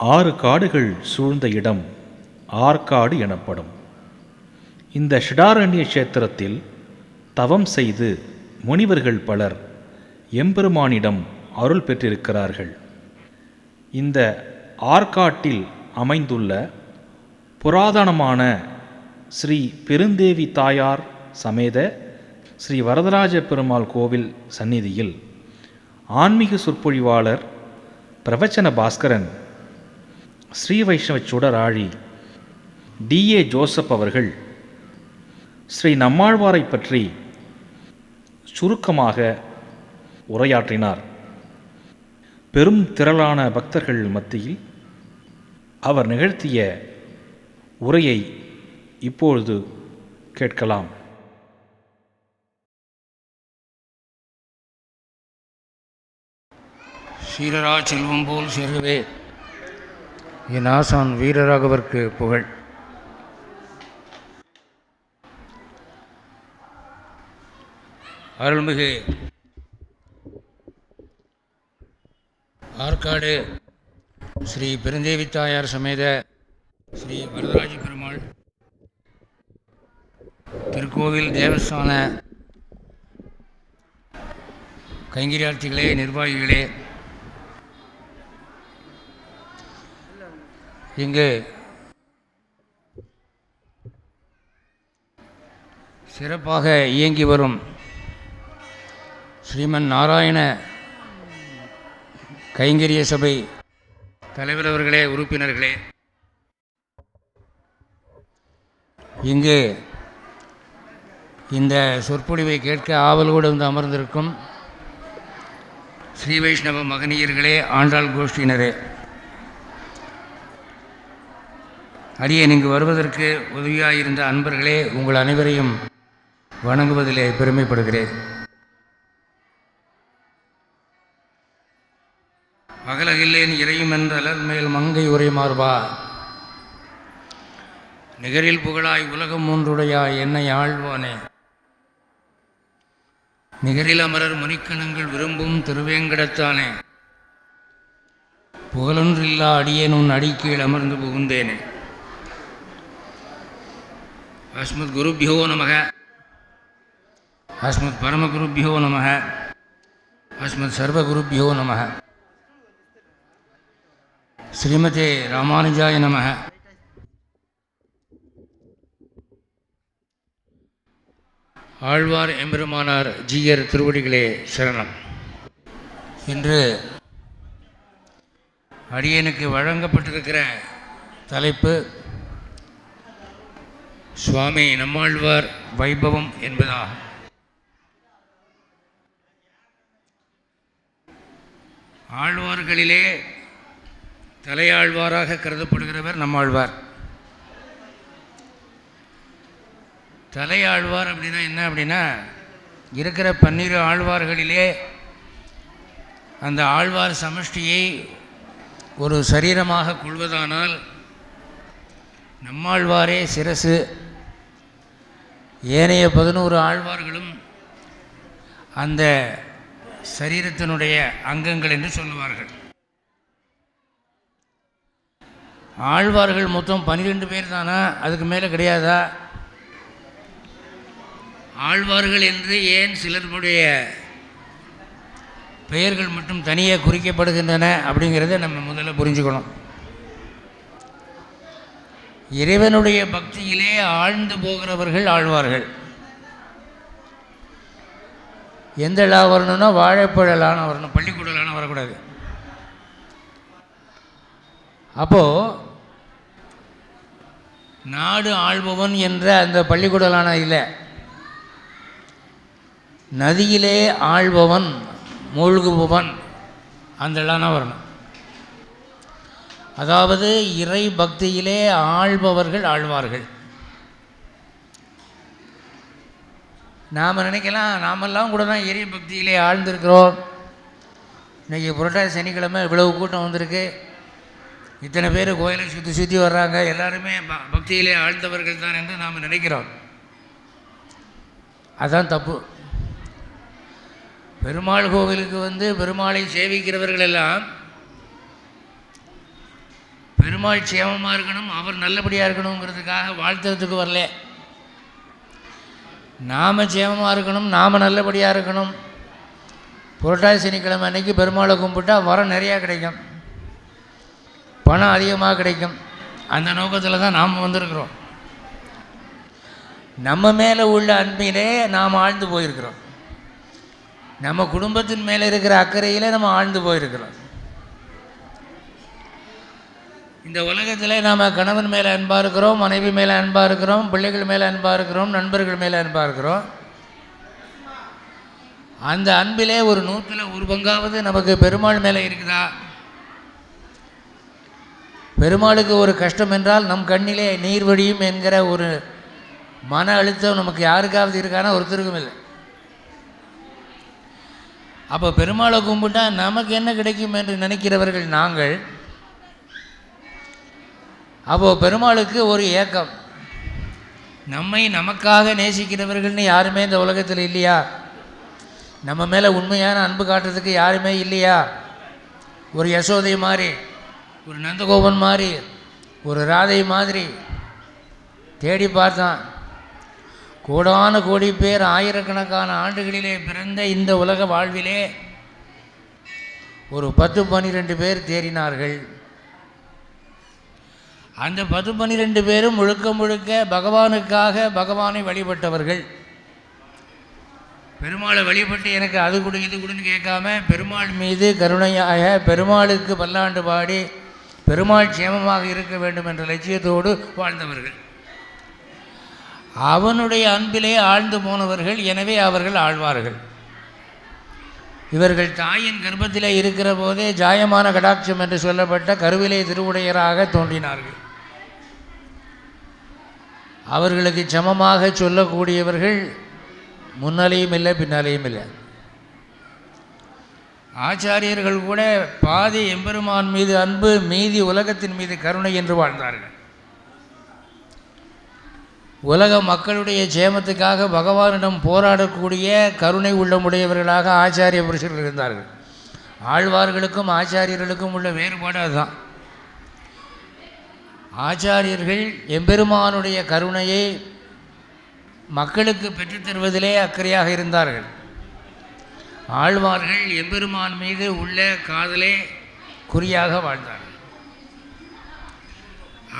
6 காடுகள் சூழ்ந்த இடம் ஆற்காடு எனப்படும். இந்த ஷிடாரண்ய கஷேத்திரத்தில் தவம் செய்து முனிவர்கள் பலர் எம்பெருமானிடம் அருள் பெற்றிருக்கிறார்கள். இந்த ஆற்காட்டில் அமைந்துள்ள புராதனமான ஸ்ரீ பெருந்தேவி தாயார் சமேத ஸ்ரீ வரதராஜ பெருமாள் கோவில் சந்நிதியில் ஆன்மீக சொற்பொழிவாளர் பிரவச்சன பாஸ்கரன் ஸ்ரீ வைஷ்ணவ சுடராழி D.A. ஜோசப் அவர்கள் ஸ்ரீ நம்மாழ்வாரை பற்றி சுருக்கமாக உரையாற்றினார். பெரும் திரளான பக்தர்கள் மத்தியில் அவர் நிகழ்த்திய உரையை இப்பொழுது கேட்கலாம். சீரரா செல்வம் போல் சேர்கவே என் ஆசான் வீரராகவர்க்கு புகழ். அருள்மிகு ஆற்காடு ஸ்ரீ பெருந்தேவி தாயார் சமேத ஸ்ரீ வரதராஜ பெருமாள் திருக்கோவில் தேவஸ்தான கைங்கரியார்த்திகளே, நிர்வாகிகளே, இங்கு சிறப்பாக இயங்கி வரும் ஸ்ரீமன் நாராயண கைங்கரிய சபை தலைவர் அவர்களே, உறுப்பினர்களே, இங்கு இந்த சொற்பொழிவை கேட்க ஆவலோடு வந்து அமர்ந்திருக்கும் ஸ்ரீ வைஷ்ணவ மகனியர்களே, ஆண்டாள் கோஷ்டியினரே, அடியேன் இங்கு வருவதற்கு உதவியாயிருந்த அன்பர்களே, உங்கள் அனைவரையும் வணங்குவதிலே பெருமைப்படுகிறேன். அகலகில்லேன் இறையும் என்ற அலர்மேல் மங்கை உரை மார்பா, நிகரில் புகழாய் உலகம் மூன்றுடையாய் என்னை ஆழ்வானே, நிகரில் அமரர் மணிக்கணங்கள் விரும்பும் திருவேங்கடத்தானே, புகழொன்றில்லா அடியேன் உன் அடிக்கீழ் அமர்ந்து புகுந்தேனே. அஸ்மத் குருபியோ நமக, அஸ்மத் பரமகுருபியோ நமக, அஸ்மத் சர்வகுருபியோ நமக, ஸ்ரீமதே ராமானுஜாய நமக. ஆழ்வார் எம்பெருமானார் ஜீயர் திருவடிகளே சரணம். இன்று அடியனுக்கு வழங்கப்பட்டிருக்கிற தலைப்பு சுவாமி நம்மாழ்வார் வைபவம் என்பதாகும். ஆழ்வார்களிலே தலையாழ்வாராக கருதப்படுகிறவர் நம்மாழ்வார். தலையாழ்வார் அப்படின்னா என்ன அப்படின்னா, இருக்கிற 12 ஆழ்வார்களிலே அந்த ஆழ்வார் சமஷ்டியை ஒரு சரீரமாக கொள்வதானால் நம்மாழ்வாரே சிரசு, ஏனைய 11 ஆழ்வார்களும் அந்த சரீரத்தினுடைய அங்கங்கள் என்று சொல்லுவார்கள். ஆழ்வார்கள் மொத்தம் 12 பேர் தானா, அதுக்கு மேலே கிடையாதா? ஆழ்வார்கள் என்று ஏன் சிலருடைய பெயர்கள் மட்டும் தனியாக குறிக்கப்படுகின்றன அப்படிங்கிறத நம்ம முதல்ல புரிஞ்சுக்கணும். இறைவனுடைய பக்தியிலே ஆழ்ந்து போகிறவர்கள் ஆழ்வார்கள். எந்த லா வரணும்னா வாழைப்பழலான வரணும், பள்ளிக்கூடலான வரக்கூடாது. அப்போது நாடு ஆள்பவன் என்ற அந்த பள்ளிக்கூடலான இல்லை, நதியிலே ஆள்பவன் மூழ்குபவன் அந்த லான வரணும். அதாவது இறை பக்தியிலே ஆள்பவர்கள் ஆழ்வார்கள். நாம் நினைக்கலாம், நாமெல்லாம் கூட தான் இறை பக்தியிலே ஆழ்ந்திருக்கிறோம். இன்றைக்கி புரட்டாசி சனிக்கிழமை இவ்வளவு கூட்டம் வந்திருக்கு, இத்தனை பேர் கோயிலை சுற்றி சுற்றி வர்றாங்க, எல்லாருமே பக்தியிலே ஆழ்ந்தவர்கள் தான் என்று நாம் நினைக்கிறோம். அதுதான் தப்பு. பெருமாள் கோவிலுக்கு வந்து பெருமாளை சேவிக்கிறவர்கள் எல்லாம் பெருமாள் சேமமாக இருக்கணும், அவர் நல்லபடியாக இருக்கணுங்கிறதுக்காக வாழ்த்துறதுக்கு வரல. நாம் சேமமாக இருக்கணும், நாம் நல்லபடியாக இருக்கணும். புரட்டாசி சனிக்கிழமை அன்றைக்கி பெருமாளை கும்பிட்டா வரம் நிறையா கிடைக்கும், பணம் அதிகமாக கிடைக்கும். அந்த நோக்கத்தில் தான் நாம் வந்திருக்கிறோம். நம்ம மேலே உள்ள அன்பிலே நாம் ஆழ்ந்து போயிருக்கிறோம். நம்ம குடும்பத்தின் மேலே இருக்கிற அக்கறையிலே நம்ம ஆழ்ந்து போயிருக்கிறோம். இந்த உலகத்தில் நாம் கணவன் மேலே அன்பாக இருக்கிறோம், மனைவி மேலே அன்பாக இருக்கிறோம், பிள்ளைகள் மேலே அன்பாக இருக்கிறோம், நண்பர்கள் மேலே அன்பாக இருக்கிறோம். அந்த அன்பிலே ஒரு 100ல் 1 பங்காவது நமக்கு பெருமாள் மேலே இருக்குதா? பெருமாளுக்கு ஒரு கஷ்டம் என்றால் நம் கண்ணிலே நீர் வடியும் என்கிற ஒரு மன அழுத்தம் நமக்கு யாருக்காவது இருக்கானா? ஒருத்தருக்கும் இல்லை. அப்போ பெருமாளை கும்பிட்டா நமக்கு என்ன கிடைக்கும் என்று நினைக்கிறவர்கள் நாங்கள். அப்போது பெருமாளுக்கு ஒரு ஏக்கம், நம்மை நமக்காக நேசிக்கிறவர்கள்னு யாருமே இந்த உலகத்தில் இல்லையா? நம்ம மேலே உண்மையான அன்பு காட்டுறதுக்கு யாருமே இல்லையா? ஒரு யசோதை மாதிரி, ஒரு நந்தகோபன் மாதிரி, ஒரு ராதை மாதிரி தேடி பார்த்தான். கோடான கோடி பேர் ஆயிரக்கணக்கான ஆண்டுகளிலே பிறந்த இந்த உலக வாழ்விலே ஒரு 10-12 பேர் தேறினார்கள். அந்த 10-12 பேரும் முழுக்க முழுக்க பகவானுக்காக பகவானை வழிபட்டவர்கள். பெருமாளை வழிபட்டு எனக்கு அது கொடு இது கொடுன்னு கேட்காம பெருமாள் மீது கருணையாக பெருமாளுக்கு பல்லாண்டு பாடி பெருமாள் சேமமாக இருக்க வேண்டும் என்ற லட்சியத்தோடு வாழ்ந்தவர்கள். அவனுடைய அன்பிலே ஆழ்ந்து போனவர்கள். எனவே அவர்கள் ஆழ்வார்கள். இவர்கள் தாயின் கர்ப்பத்திலே இருக்கிற போதே ஜாயமான கடாட்சம் என்று சொல்லப்பட்ட கருவிலே திருவுடையராக தோன்றினார்கள். அவர்களுக்கு சமமாக சொல்லக்கூடியவர்கள் முன்னாலேயும் இல்லை, பின்னாலேயும் இல்லை. ஆச்சாரியர்கள் கூட பாதி எம்பெருமான் மீது அன்பு, மீதி உலகத்தின் மீது கருணை என்று வாழ்ந்தார்கள். உலக மக்களுடைய சேமத்துக்காக பகவானிடம் போராடக்கூடிய கருணை உள்ளமுடையவர்களாக ஆச்சாரிய புருஷர்கள் இருந்தார்கள். ஆழ்வார்களுக்கும் ஆச்சாரியர்களுக்கும் உள்ள வேறுபாடு அதுதான். ஆச்சாரியர்கள் எம்பெருமானுடைய கருணையை மக்களுக்கு பெற்றுத்தருவதிலே அக்கறையாக இருந்தார்கள். ஆழ்வார்கள் எம்பெருமான் மீது உள்ள காதலே குறியாக வாழ்ந்தார்கள்.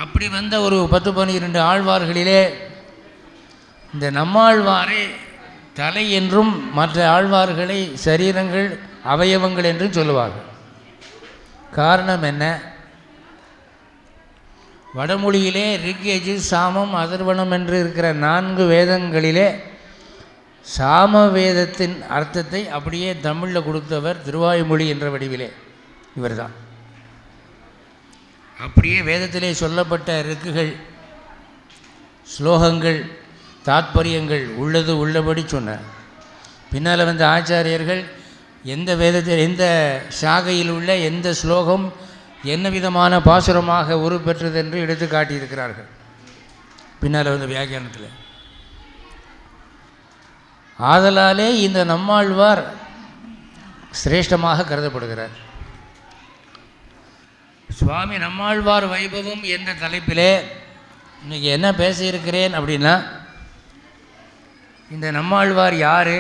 அப்படி வந்த ஒரு 10-12 ஆழ்வார்களிலே இந்த நம்மாழ்வாரை தலை என்றும் மற்ற ஆழ்வார்களை சரீரங்கள் அவயவங்கள் என்றும் சொல்லுவார்கள். காரணம் என்ன? வடமொழியிலே ரிக், யஜு, சாமம், அதர்வணம் என்று இருக்கிற 4 வேதங்களிலே சாம வேதத்தின் அர்த்தத்தை அப்படியே தமிழில் கொடுத்தவர் திருவாய்மொழி என்ற வடிவிலே இவர்தான். அப்படியே வேதத்திலே சொல்லப்பட்ட ரிக்குகள், ஸ்லோகங்கள், தாத்பரியங்கள் உள்ளது உள்ளபடி சொன்னார். பின்னால் வந்த ஆச்சாரியர்கள் எந்த வேதத்தில் எந்த சாகையில் உள்ள எந்த ஸ்லோகம் என்ன விதமான பாசுரமாக உருப்பெற்றது என்று எடுத்து காட்டியிருக்கிறார்கள். பின்னால் வந்த வியாக்கியானத்தில். ஆதலாலே இந்த நம்மாழ்வார் சிரேஷ்டமாக கருதப்படுகிறார். சுவாமி நம்மாழ்வார் வைபவம் என்ற தலைப்பிலே இன்றைக்கி என்ன பேசியிருக்கிறேன் அப்படின்னா, இந்த நம்மாழ்வார் யார்,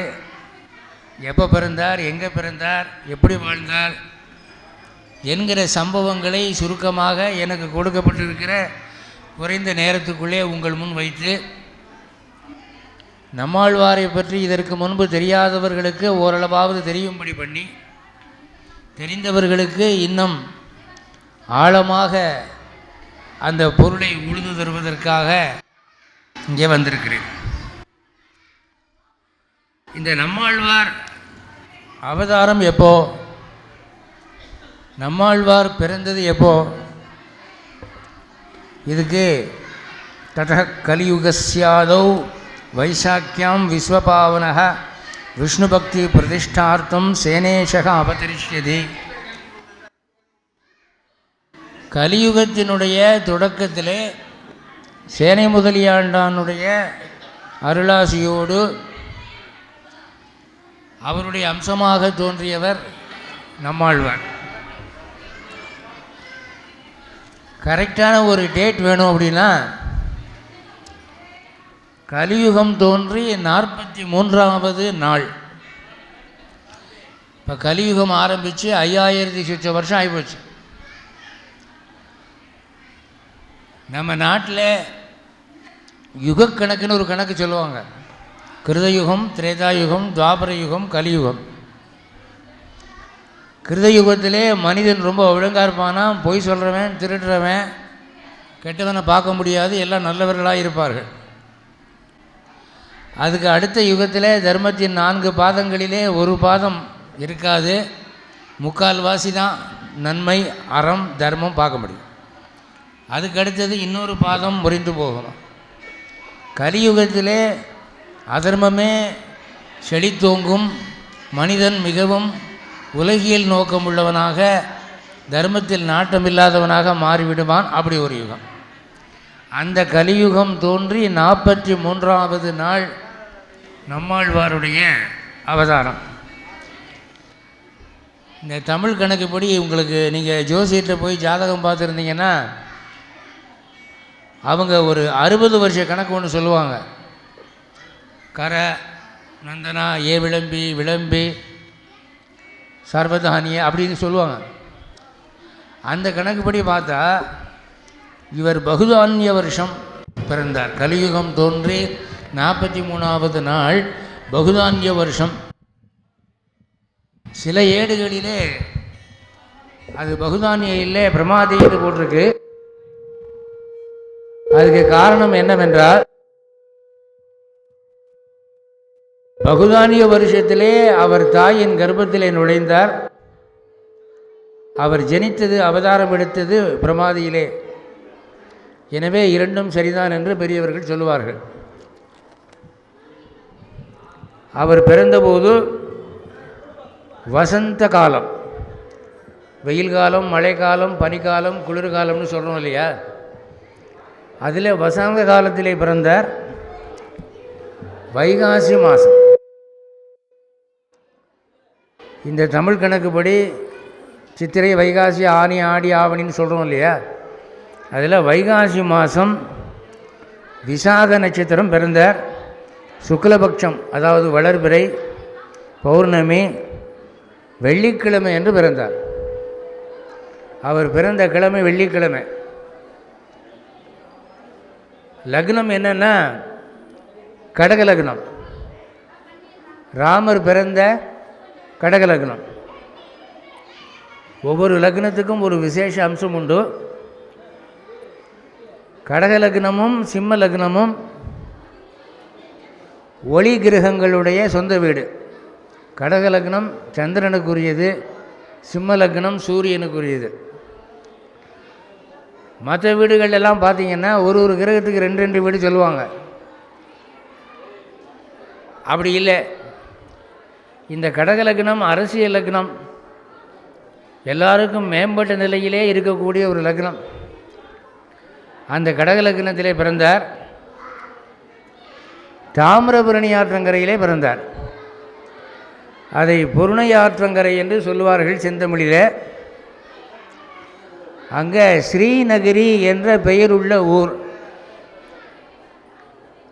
எப்போ பிறந்தார், எங்கே பிறந்தார், எப்படி வாழ்ந்தார் என்கிற சம்பவங்களை சுருக்கமாக எனக்கு கொடுக்கப்பட்டிருக்கிற குறைந்த நேரத்துக்குள்ளே உங்கள் முன் வைத்து, நம்மாழ்வாரை பற்றி இதற்கு முன்பு தெரியாதவர்களுக்கு ஓரளவாவது தெரியும்படி பண்ணி, தெரிந்தவர்களுக்கு இன்னும் ஆழமாக அந்த பொருளை உழுது தருவதற்காக இங்கே வந்திருக்கிறேன். இந்த நம்மாழ்வார் அவதாரம் எப்போ, நம்மாழ்வார் பிறந்தது எப்போ, இதுக்கு தத கலியுகஸ்யாதௌ வைசாக்கியாம் விஸ்வபாவனः விஷ்ணு பக்தி பிரதிஷ்டார்த்தம் சேனேஷக அவதரிஷ்யதி. கலியுகத்தினுடைய தொடக்கத்திலே சேனை முதலியாண்டானுடைய அருளாசியோடு அவருடைய அம்சமாக தோன்றியவர் நம்மாழ்வார். கரெக்டான ஒரு டேட் வேணும் அப்படின்னா கலியுகம் தோன்றி 43வது நாள். இப்போ கலியுகம் ஆரம்பித்து 5000 சுற்ற வருஷம் ஆகிப்போச்சு. நம்ம நாட்டில் யுகக்கணக்குன்னு ஒரு கணக்கு சொல்லுவாங்க. கிருதயுகம், திரேதாயுகம், துவாபர யுகம், கலியுகம். கிருதயுகத்திலே மனிதன் ரொம்ப ஒழுங்காக இருப்பானா, பொய் சொல்கிறவன், திருடுறவன், கெட்டவனை பார்க்க முடியாது, எல்லாம் நல்லவர்களாக இருப்பார்கள். அதுக்கு அடுத்த யுகத்தில் தர்மத்தின் 4 பாதங்களிலே ஒரு பாதம் இருக்காது. முக்கால்வாசி தான் நன்மை, அறம், தர்மம் பார்க்க முடியும். அதுக்கு அடுத்தது இன்னொரு பாதம் முறிந்து போகணும். கலியுகத்திலே அதர்மமே செழித்தோங்கும். மனிதன் மிகவும் உலகியல் நோக்கம் உள்ளவனாக, தர்மத்தில் நாட்டமில்லாதவனாக மாறிவிடுவான். அப்படி ஒரு யுகம். அந்த கலியுகம் தோன்றி 43வது நாள் நம்மாழ்வாருடைய அவதாரம். இந்த தமிழ் கணக்குப்படி உங்களுக்கு நீங்கள் ஜோசியத்தை போய் ஜாதகம் பார்த்துருந்தீங்கன்னா அவங்க ஒரு 60 வருஷ கணக்கு ஒன்று சொல்லுவாங்க. கர நந்தனா, ஏ விளம்பி, விளம்பி, சர்வதானிய அப்படின்னு சொல்லுவாங்க. அந்த கணக்குப்படி பார்த்தா இவர் பகுதான்ய வருஷம் பிறந்தார். கலியுகம் தோன்றி 43வது நாள் பகுதான்ய வருஷம். சில ஏடுகளிலே அது பகுதான்ய இல்லை, பிரமாதின்னு போட்டிருக்கு. அதுக்கு காரணம் என்னவென்றால் பகுதானிய வருஷத்திலே அவர் தாயின் கர்ப்பத்திலே நுழைந்தார். அவர் ஜனித்தது, அவதாரம் எடுத்தது பிரமாதியிலே. எனவே இரண்டும் சரிதான் என்று பெரியவர்கள் சொல்லுவார்கள். அவர் பிறந்தபோது வசந்த காலம், வெயில் காலம், மழை காலம், பனிக்காலம், குளிர்காலம்னு சொல்கிறோம் இல்லையா, அதில் வசந்த காலத்திலே பிறந்தார். வைகாசி மாதம். இந்த தமிழ் கணக்குப்படி சித்திரை, வைகாசி, ஆனி, ஆடி, ஆவணின்னு சொல்கிறோம் இல்லையா, அதில் வைகாசி மாதம் விசாக நட்சத்திரம் பிறந்தார். சுக்லபக்ஷம், அதாவது வளர்பிறை, பௌர்ணமி, வெள்ளிக்கிழமை என்று பிறந்தார். அவர் பிறந்த கிழமை வெள்ளிக்கிழமை. லக்னம் என்னன்னா கடக லக்னம். ராமர் பிறந்த கடக லக்னம். ஒவ்வொரு லக்னத்துக்கும் ஒரு விசேஷ அம்சம் உண்டு. கடக லக்னமும் சிம்ம லக்னமும் ஒளி கிரகங்களுடைய சொந்த வீடு. கடக லக்னம் சந்திரனுக்குரியது, சிம்ம லக்னம் சூரியனுக்குரியது. மற்ற வீடுகள் எல்லாம் பார்த்திங்கன்னா ஒரு கிரகத்துக்கு 2 வீடு சொல்லுவாங்க. அப்படி இல்லை. இந்த கடக லக்னம் அரசியல் லக்னம், எல்லாருக்கும் மேம்பட்ட நிலையிலே இருக்கக்கூடிய ஒரு லக்னம். அந்த கடக லக்னத்திலே பிறந்தார். தாமிரபரணி ஆற்றங்கரையிலே பிறந்தார். அதை பொருணை ஆற்றங்கரை என்று சொல்லுவார்கள் செந்தமிழிலே. அங்கே ஸ்ரீநகரி என்ற பெயருள்ள ஊர்.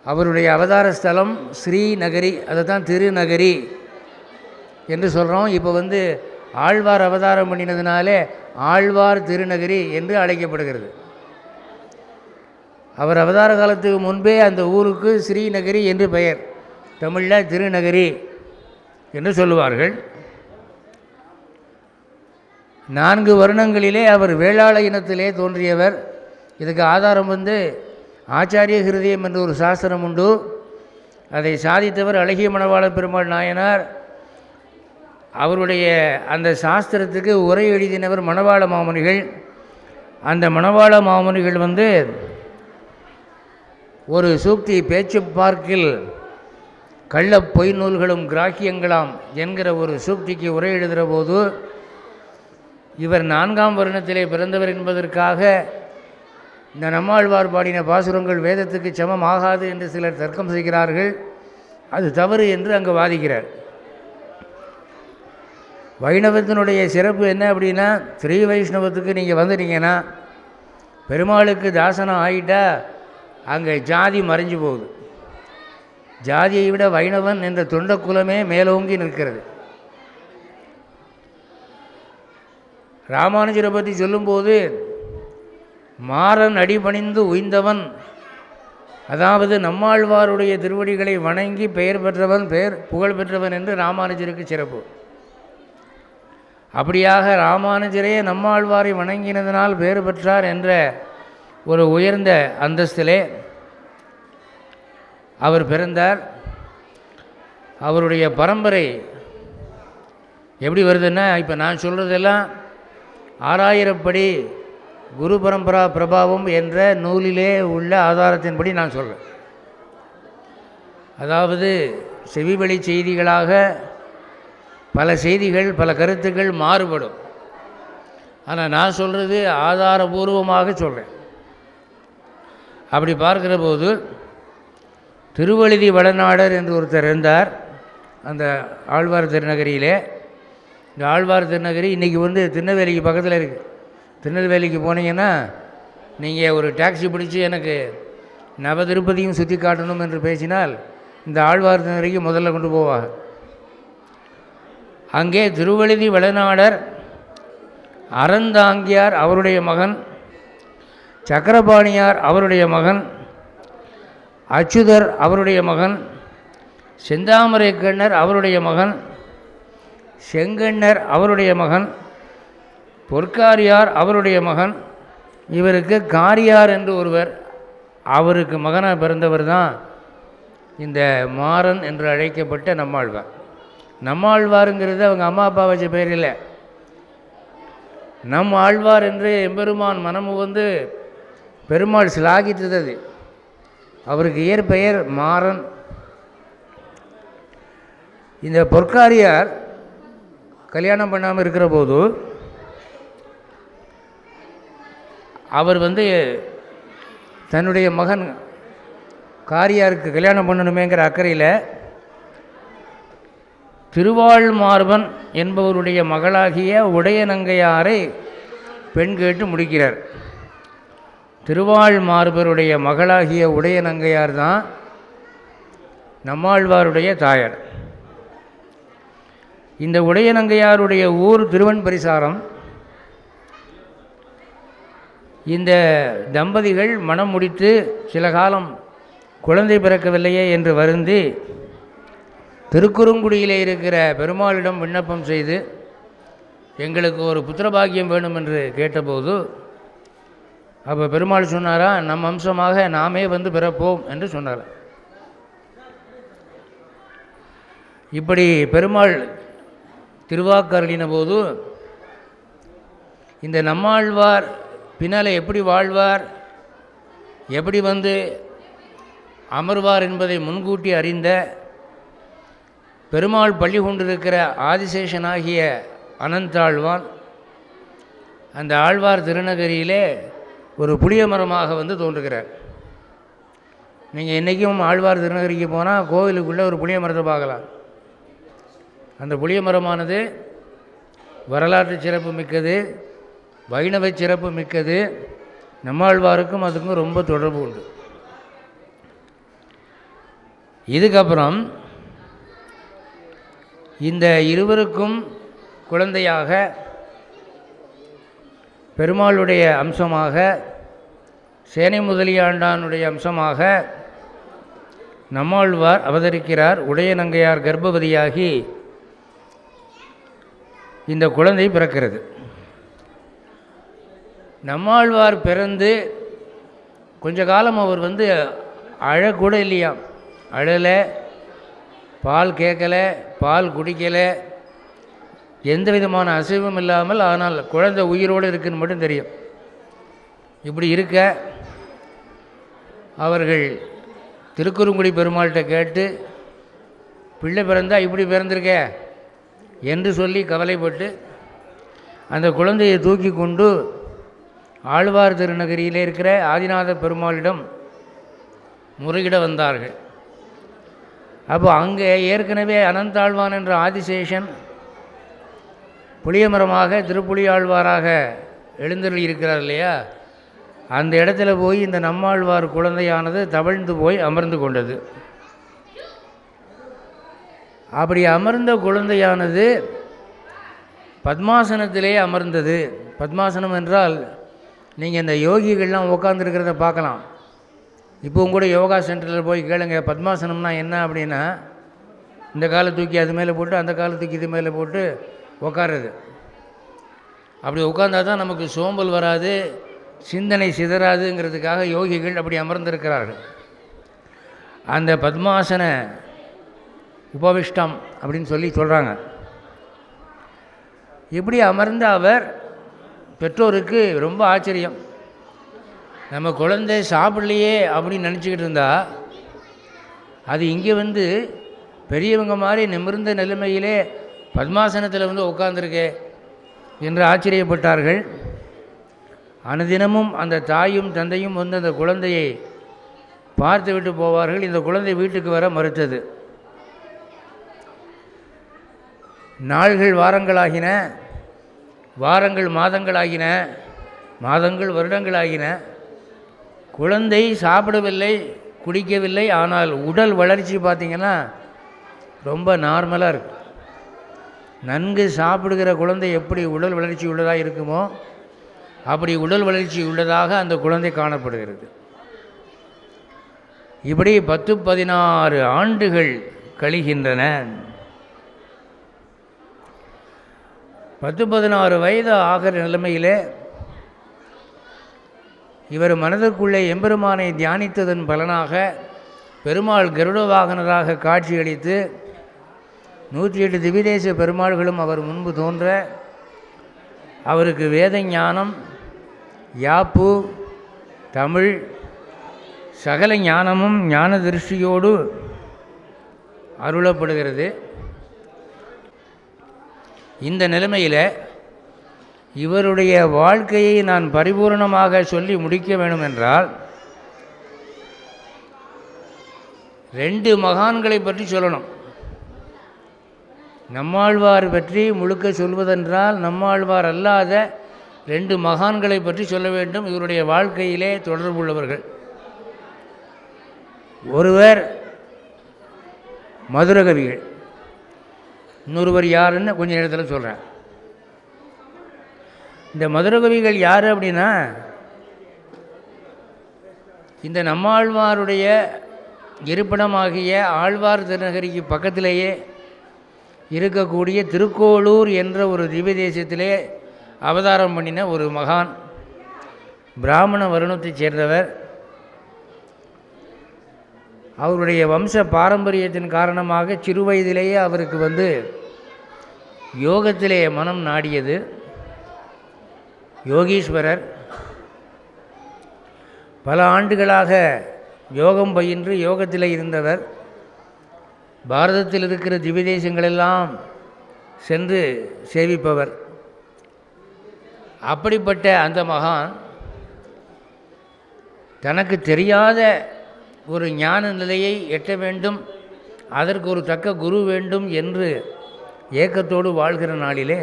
அவருடைய அவதார ஸ்தலம் ஸ்ரீநகரி. அதை தான் திருநகரி என்று சொல்கிறோம். இப்போ ஆழ்வார் அவதாரம் பண்ணினதுனாலே ஆழ்வார் திருநகரி என்று அழைக்கப்படுகிறது. அவர் அவதார காலத்துக்கு முன்பே அந்த ஊருக்கு ஸ்ரீநகரி என்று பெயர். தமிழில் திருநகரி என்று சொல்லுவார்கள். 4 வருணங்களிலே அவர் வேளாள இனத்திலே தோன்றியவர். இதுக்கு ஆதாரம் ஆச்சாரிய ஹிருதயம் என்று ஒரு சாஸ்திரம் உண்டு. அதை சாதித்தவர் அழகிய மணவாள பெருமாள் நாயனார். அவருடைய அந்த சாஸ்திரத்துக்கு உரை எழுதினவர் மணவாள மாமுனிகள். அந்த மணவாள மாமுனிகள் ஒரு சூக்தி, பேச்சு பார்க்கில் கள்ள பொய் நூல்களும் கிராக்கியங்களாம் என்கிற ஒரு சூக்திக்கு உரை எழுதுகிற போது இவர் 4ஆம் வருணத்திலே பிறந்தவர் என்பதற்காக இந்த நம்மாழ்வார் பாடின பாசுரங்கள் வேதத்துக்கு சமம் ஆகாது என்று சிலர் தர்க்கம் செய்கிறார்கள். அது தவறு என்று அங்கு வாதிக்கிறார். வைணவத்தினுடைய சிறப்பு என்ன அப்படின்னா, ஸ்ரீ வைஷ்ணவத்துக்கு நீங்கள் வந்துட்டீங்கன்னா பெருமாளுக்கு தாசனம் ஆகிட்டா அங்கே ஜாதி மறைஞ்சு போகுது. ஜாதியை விட வைணவன் என்ற தொண்ட குலமே மேலோங்கி நிற்கிறது. ராமானுஜரை பற்றி சொல்லும்போது மாறன் அடிபணிந்து உய்ந்தவன், அதாவது நம்மாழ்வாருடைய திருவடிகளை வணங்கி பெயர் பெற்றவன், புகழ் பெற்றவன் என்று ராமானுஜருக்கு சிறப்பு. அப்படியாக ராமானுஜரே நம்மாழ்வாரை வணங்கினதனால் பெயர் பெற்றார் என்ற ஒரு உயர்ந்த அந்தஸ்திலே அவர் பிறந்தார். அவருடைய பரம்பரை எப்படி வருதுன்னா, இப்போ நான் சொல்கிறதெல்லாம் 6000 படி குரு பரம்பரா பிரபாவம் என்ற நூலிலே உள்ள ஆதாரத்தின்படி நான் சொல்கிறேன். அதாவது செவிவழி செய்திகளாக பல செய்திகள், பல கருத்துக்கள் மாறுபடும். ஆனால் நான் சொல்கிறது ஆதாரபூர்வமாக சொல்கிறேன். அப்படி பார்க்கிற போது திருவழுதி வளநாடர் என்று ஒருத்தர் இருந்தார் அந்த ஆழ்வார் திருநகரியிலே. இந்த ஆழ்வார் திருநகரி இன்றைக்கி திருநெல்வேலிக்கு பக்கத்தில் இருக்குது. திருநெல்வேலிக்கு போனீங்கன்னா நீங்கள் ஒரு டாக்ஸி பிடிச்சி எனக்கு நவ திருப்பதியும் சுற்றி காட்டணும் என்று பேசினால் இந்த ஆழ்வார் திருநகரிக்கு முதல்ல கொண்டு போவாங்க. அங்கே திருவழுதி வளநாடர், அறந்தாங்கியார் அவருடைய மகன், சக்கரபாணியார் அவருடைய மகன், அச்சுதர் அவருடைய மகன், செந்தாமரை கண்ணர் அவருடைய மகன், செங்கண்ணர் அவருடைய மகன், பொற்காரியார் அவருடைய மகன், இவருக்கு காரியார் என்று ஒருவர், அவருக்கு மகனாக பிறந்தவர் தான் இந்த மாறன் என்று அழைக்கப்பட்ட நம்மாழ்வார். நம்மாழ்வாருங்கிறது அவங்க அம்மா அப்பா வச்ச பேர் இல்லை. நம் ஆழ்வார் என்று எம்பெருமான் மனமு பெருமாள் சிலாகித்தது. அவருக்கு இயற்பெயர் மாறன். இந்த பொற்காரியார் கல்யாணம் பண்ணாமல் இருக்கிற போது அவர் தன்னுடைய மகன் காரியாருக்கு கல்யாணம் பண்ணணுமேங்கிற அக்கறையில் திருவாழ்மார்பன் என்பவருடைய மகளாகிய உடையநங்கையாரை பெண் கேட்டு முடிக்கிறார். திருவாழ்மார்பருடைய மகளாகிய உடையநங்கையார் தான் நம்மாழ்வாருடைய தாயார். இந்த உடையநங்கையாருடைய ஊர் திருவன்பரிசாரம். இந்த தம்பதிகள் மனம் முடித்து சில காலம் குழந்தை பிறக்கவில்லையே என்று வருந்தி திருக்குறுங்குடியிலே இருக்கிற பெருமாளிடம் விண்ணப்பம் செய்து எங்களுக்கு ஒரு புத்திரபாகியம் வேணும் என்று கேட்டபோது அப்போ பெருமாள் சொன்னாரா, நம் அம்சமாக நாமே பிறப்போம் என்று சொன்னார். இப்படி பெருமாள் திருவாக்கருளின போது இந்த நம்மாழ்வார் பின்னால் எப்படி வாழ்வார், எப்படி அமர்வார் என்பதை முன்கூட்டி அறிந்த பெருமாள் பள்ளி கொண்டிருக்கிற ஆதிசேஷனாகிய அனந்தாழ்வான் அந்த ஆழ்வார் திருநகரியிலே ஒரு புளிய மரமாக தோன்றுகிறார். நீங்கள் இன்றைக்கும் ஆழ்வார் திருநகரிக்கு போனால் கோவிலுக்குள்ளே ஒரு புளிய மரத்தை பார்க்கலாம். அந்த புளிய மரமானது வரலாற்று சிறப்பு மிக்கது, வைணவ சிறப்பு மிக்கது. நம்மாழ்வாருக்கும் அதுக்கும் ரொம்ப தொடர்பு உண்டு. இதுக்கப்புறம் இந்த இருவருக்கும் குழந்தையாக பெருமாளுடைய அம்சமாக, சேனை முதலியாண்டானுடைய அம்சமாக நம்மாழ்வார் அவதரிக்கிறார். உடையநங்கையார் கர்ப்பவதியாகி இந்த குழந்தை பிறக்கிறது. நம்மாழ்வார் பிறந்து கொஞ்ச காலம் அவர் அழக்கூட இல்லையாம். அழலை, பால் கேட்கலை, பால் குடிக்கலை, எந்த விதமான அசைவும் இல்லாமல், ஆனால் குழந்தை உயிரோடு இருக்குன்னு மட்டும் தெரியும். இப்படி இருக்க அவர்கள் திருக்குறுங்குடி பெருமாள்கிட்ட கேட்டு, பிள்ளை பிறந்தால் இப்படி பிறந்திருக்க என்று சொல்லி கவலைப்பட்டு அந்த குழந்தையை தூக்கி கொண்டு ஆழ்வார் திருநகரியிலே இருக்கிற ஆதிநாத பெருமாளிடம் முறையிட வந்தார்கள். அப்போ அங்கே ஏற்கனவே அனந்தாழ்வான் என்ற ஆதிசேஷன் புளியமரமாக திருப்புலியாழ்வாராக எழுந்தருளி இருக்கிறார் இல்லையா, அந்த இடத்துல போய் இந்த நம்மாழ்வார் குழந்தையானது தவழ்ந்து போய் அமர்ந்து கொண்டது. அப்படி அமர்ந்த குழந்தையானது பத்மாசனத்திலே அமர்ந்தது. பத்மாசனம் என்றால் நீங்கள் இந்த யோகிகள்லாம் உட்காந்துருக்கிறத பார்க்கலாம். இப்போவும் கூட யோகா சென்டரில் போய் கேளுங்க, பத்மாசனம்னா என்ன அப்படின்னா, இந்த காலை தூக்கி அது மேலே போட்டு அந்த காலை தூக்கி இது மேலே போட்டு உட்காருது. அப்படி உட்காந்தா தான் நமக்கு சோம்பல் வராது, சிந்தனை சிதறாதுங்கிறதுக்காக யோகிகள் அப்படி அமர்ந்திருக்கிறார்கள். அந்த பத்மாசன உபவிஷ்டம் அப்படின்னு சொல்லி சொல்கிறாங்க. இப்படி அமர்ந்த அவர் பெற்றோருக்கு ரொம்ப ஆச்சரியம். நம்ம குழந்தை சாப்பிடலையே அப்படின்னு நினச்சிக்கிட்டு இருந்தா, அது இங்கே வந்து பெரியவங்க மாதிரி நிமிர்ந்த நிலைமையிலே பத்மாசனத்தில் வந்து உட்கார்ந்துருக்கே என்று ஆச்சரியப்பட்டார்கள். அனுதினமும் அந்த தாயும் தந்தையும் வந்து அந்த குழந்தையை பார்த்து விட்டு போவார்கள். இந்த குழந்தை வீட்டுக்கு வர மறுத்தது. நாள்கள் வாரங்களாகின, வாரங்கள் மாதங்களாகின, மாதங்கள் வருடங்களாகின. குழந்தை சாப்பிடவில்லை, குடிக்கவில்லை. ஆனால் உடல் வளர்ச்சி பார்த்திங்கன்னா ரொம்ப நார்மலாக இருக்குது. நன்கு சாப்பிடுகிற குழந்தை எப்படி உடல் வளர்ச்சி உள்ளதாக இருக்குமோ அப்படி உடல் வளர்ச்சி உள்ளதாக அந்த குழந்தை காணப்படுகிறது. இப்படி 10-16 ஆண்டுகள் கழிகின்றன. 10-16 வயது ஆகிற நிலைமையிலே இவர் மனதிற்குள்ளே எம்பெருமானை தியானித்ததன் பலனாக பெருமாள் கருட வாகனராக காட்சியளித்து 108 திவிதேச பெருமாள்களும் அவர் முன்பு தோன்ற அவருக்கு வேத ஞானம், யாப்பு, தமிழ் சகல ஞானமும் ஞான திருஷ்டியோடு அருளப்படுகிறது. இந்த நிலைமையில் இவருடைய வாழ்க்கையை நான் பரிபூர்ணமாக சொல்லி முடிக்க வேண்டும் என்றால் 2 மகான்களை பற்றி சொல்லணும். நம்மாழ்வார் பற்றி முழுக்க சொல்வதென்றால் நம்மாழ்வார் அல்லாத 2 மகான்களை பற்றி சொல்ல வேண்டும். இவருடைய வாழ்க்கையிலே தொடர்புள்ளவர்கள். ஒருவர் மதுரகவிகள், இன்னொருவர் யாருன்னு கொஞ்சம் நேரத்தில் சொல்கிறேன். இந்த மதுரகவிகள் யார் அப்படின்னா, இந்த நம்மாழ்வாருடைய இருப்பிடமாகிய ஆழ்வார் திருநகரிக்கு பக்கத்திலேயே இருக்கக்கூடிய திருக்கோளூர் என்ற ஒரு திவ்ய தேசத்திலே அவதாரம் பண்ணின ஒரு மகான். பிராமண வருணத்தைச் சேர்ந்தவர். அவருடைய வம்ச பாரம்பரியத்தின் காரணமாக சிறு வயதிலேயே அவருக்கு வந்து யோகத்திலே மனம் நாடியது. யோகீஸ்வரர். பல ஆண்டுகளாக யோகம் பயின்று யோகத்தில் இருந்தவர். பாரதத்தில் இருக்கிற திவ்யதேசங்களெல்லாம் சென்று சேவிப்பவர். அப்படிப்பட்ட அந்த மகான் தனக்கு தெரியாத ஒரு ஞான நிலையை எட்ட வேண்டும், அதற்கு ஒரு தக்க குரு வேண்டும் என்று ஏக்கத்தோடு வாழ்கிற நாளிலே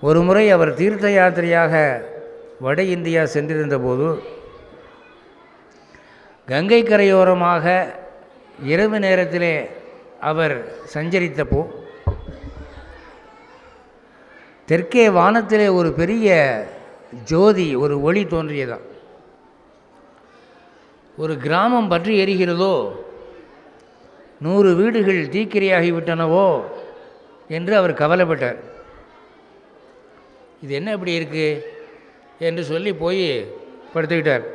ஒரு முறை அவர் தீர்த்த யாத்திரையாக வட இந்தியா சென்றிருந்த போது கங்கை கரையோரமாக இரவு நேரத்திலே அவர் சஞ்சரித்தப்போ தெற்கே வானத்திலே ஒரு பெரிய ஜோதி, ஒரு ஒளி தோன்றியதாம். ஒரு கிராமம் பற்றி எரிகிறதோ, 100 வீடுகள் தீக்கிரையாகிவிட்டனவோ என்று அவர் கவலைப்பட்டார். இது என்ன இப்படி இருக்குது என்று சொல்லி போய் படுத்துக்கிட்டார்.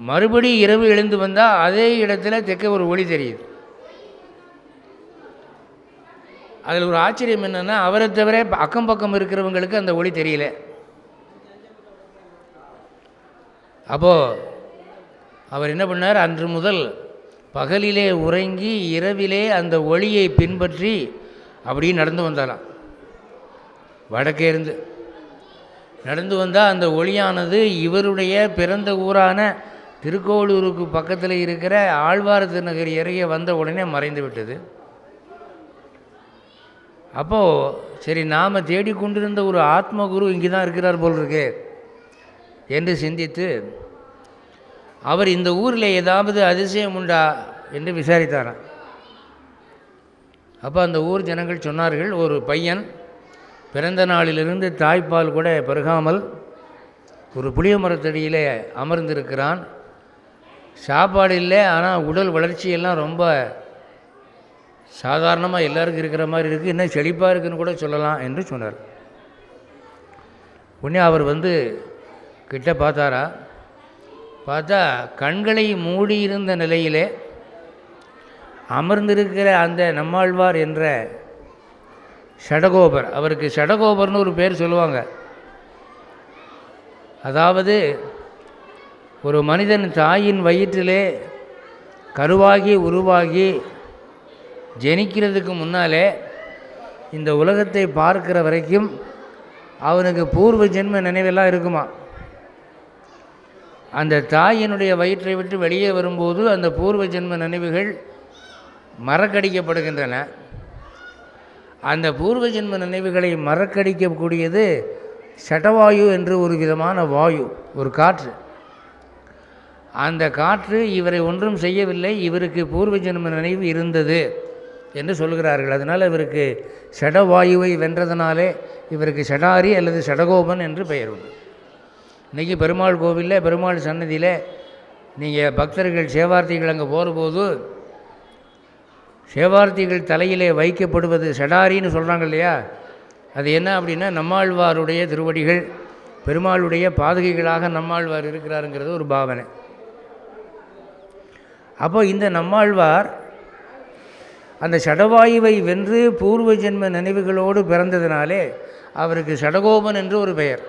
மறுபடி இரவு எழுந்து வந்தால் அதே இடத்துல தெற்க ஒரு ஒளி தெரியுது. அதில் ஒரு ஆச்சரியம் என்னென்னா, அவரை தவிர அக்கம் பக்கம் இருக்கிறவங்களுக்கு அந்த ஒளி தெரியல. அப்போது அவர் என்ன பண்ணார், அன்று முதல் பகலிலே உறங்கி இரவிலே அந்த ஒளியை பின்பற்றி அப்படியே நடந்து வந்தாராம். வடக்கே இருந்து நடந்து வந்தால் அந்த ஒளியானது இவருடைய பிறந்த ஊரான திருக்கோளூருக்கு பக்கத்தில் இருக்கிற ஆழ்வார் திருநகரி அருகே வந்த உடனே மறைந்து விட்டது. அப்போது சரி, நாம் தேடிக்கொண்டிருந்த ஒரு ஆத்மகுரு இங்கே தான் இருக்கிறார் போல் இருக்கே என்று சிந்தித்து அவர் இந்த ஊரில் ஏதாவது அதிசயம் உண்டா என்று விசாரித்தாராம். அப்போ அந்த ஊர் ஜனங்கள் சொன்னார்கள், ஒரு பையன் பிறந்த நாளிலிருந்து தாய்ப்பால் கூட பருகாமல் ஒரு புளிய மரத்தடியில் அமர்ந்திருக்கிறான். சாப்பாடு இல்லை, ஆனால் உடல் வளர்ச்சியெல்லாம் ரொம்ப சாதாரணமாக எல்லாருக்கும் இருக்கிற மாதிரி இருக்குது, இன்னும் செழிப்பாக இருக்குன்னு கூட சொல்லலாம் என்று சொன்னார். உடனே அவர் கிட்ட பார்த்தாரா, பார்த்தா கண்களை மூடியிருந்த நிலையிலே அமர்ந்திருக்கிற அந்த நம்மாழ்வார் என்ற ஷடகோபர், அவருக்கு ஷடகோபர்னு ஒரு பேர் சொல்லுவாங்க. அதாவது ஒரு மனிதன் தாயின் வயிற்றிலே கருவாகி உருவாகி ஜனிக்கிறதுக்கு முன்னாலே இந்த உலகத்தை பார்க்கிற வரைக்கும் அவனுக்கு பூர்வ ஜென்ம நினைவெல்லாம் இருக்குமா. அந்த தாயினுடைய வயிற்றை விட்டு வெளியே வரும்போது அந்த பூர்வ ஜென்ம நினைவுகள் மறக்கடிக்கப்படுகின்றன. அந்த பூர்வ ஜென்ம நினைவுகளை மறக்கடிக்கக்கூடியது சடவாயு என்று ஒரு விதமான வாயு, ஒரு காற்று. அந்த காற்று இவரை ஒன்றும் செய்யவில்லை, இவருக்கு பூர்வ ஜென்ம நினைவு இருந்தது என்று சொல்கிறார்கள். அதனால் இவருக்கு சடவாயுவை வென்றதனாலே இவருக்கு சடாரி அல்லது சடகோபன் என்று பெயர் உண்டு. இன்றைக்கி பெருமாள் கோவிலில் பெருமாள் சன்னதியில் நீங்கள் பக்தர்கள் சேவார்த்திகள் அங்கே போகிறபோது சேவார்த்திகள் தலையிலே வைக்கப்படுவது சடாரின்னு சொல்கிறாங்க இல்லையா, அது என்ன அப்படின்னா நம்மாழ்வாருடைய திருவடிகள், பெருமாளுடைய பாதுகைகளாக நம்மாழ்வார் இருக்கிறாருங்கிறது ஒரு பாவனை. அப்போ இந்த நம்மாழ்வார் அந்த சடவாயுவை வென்று பூர்வ ஜென்ம நினைவுகளோடு பிறந்ததினாலே அவருக்கு சடகோபன் என்று ஒரு பெயர்.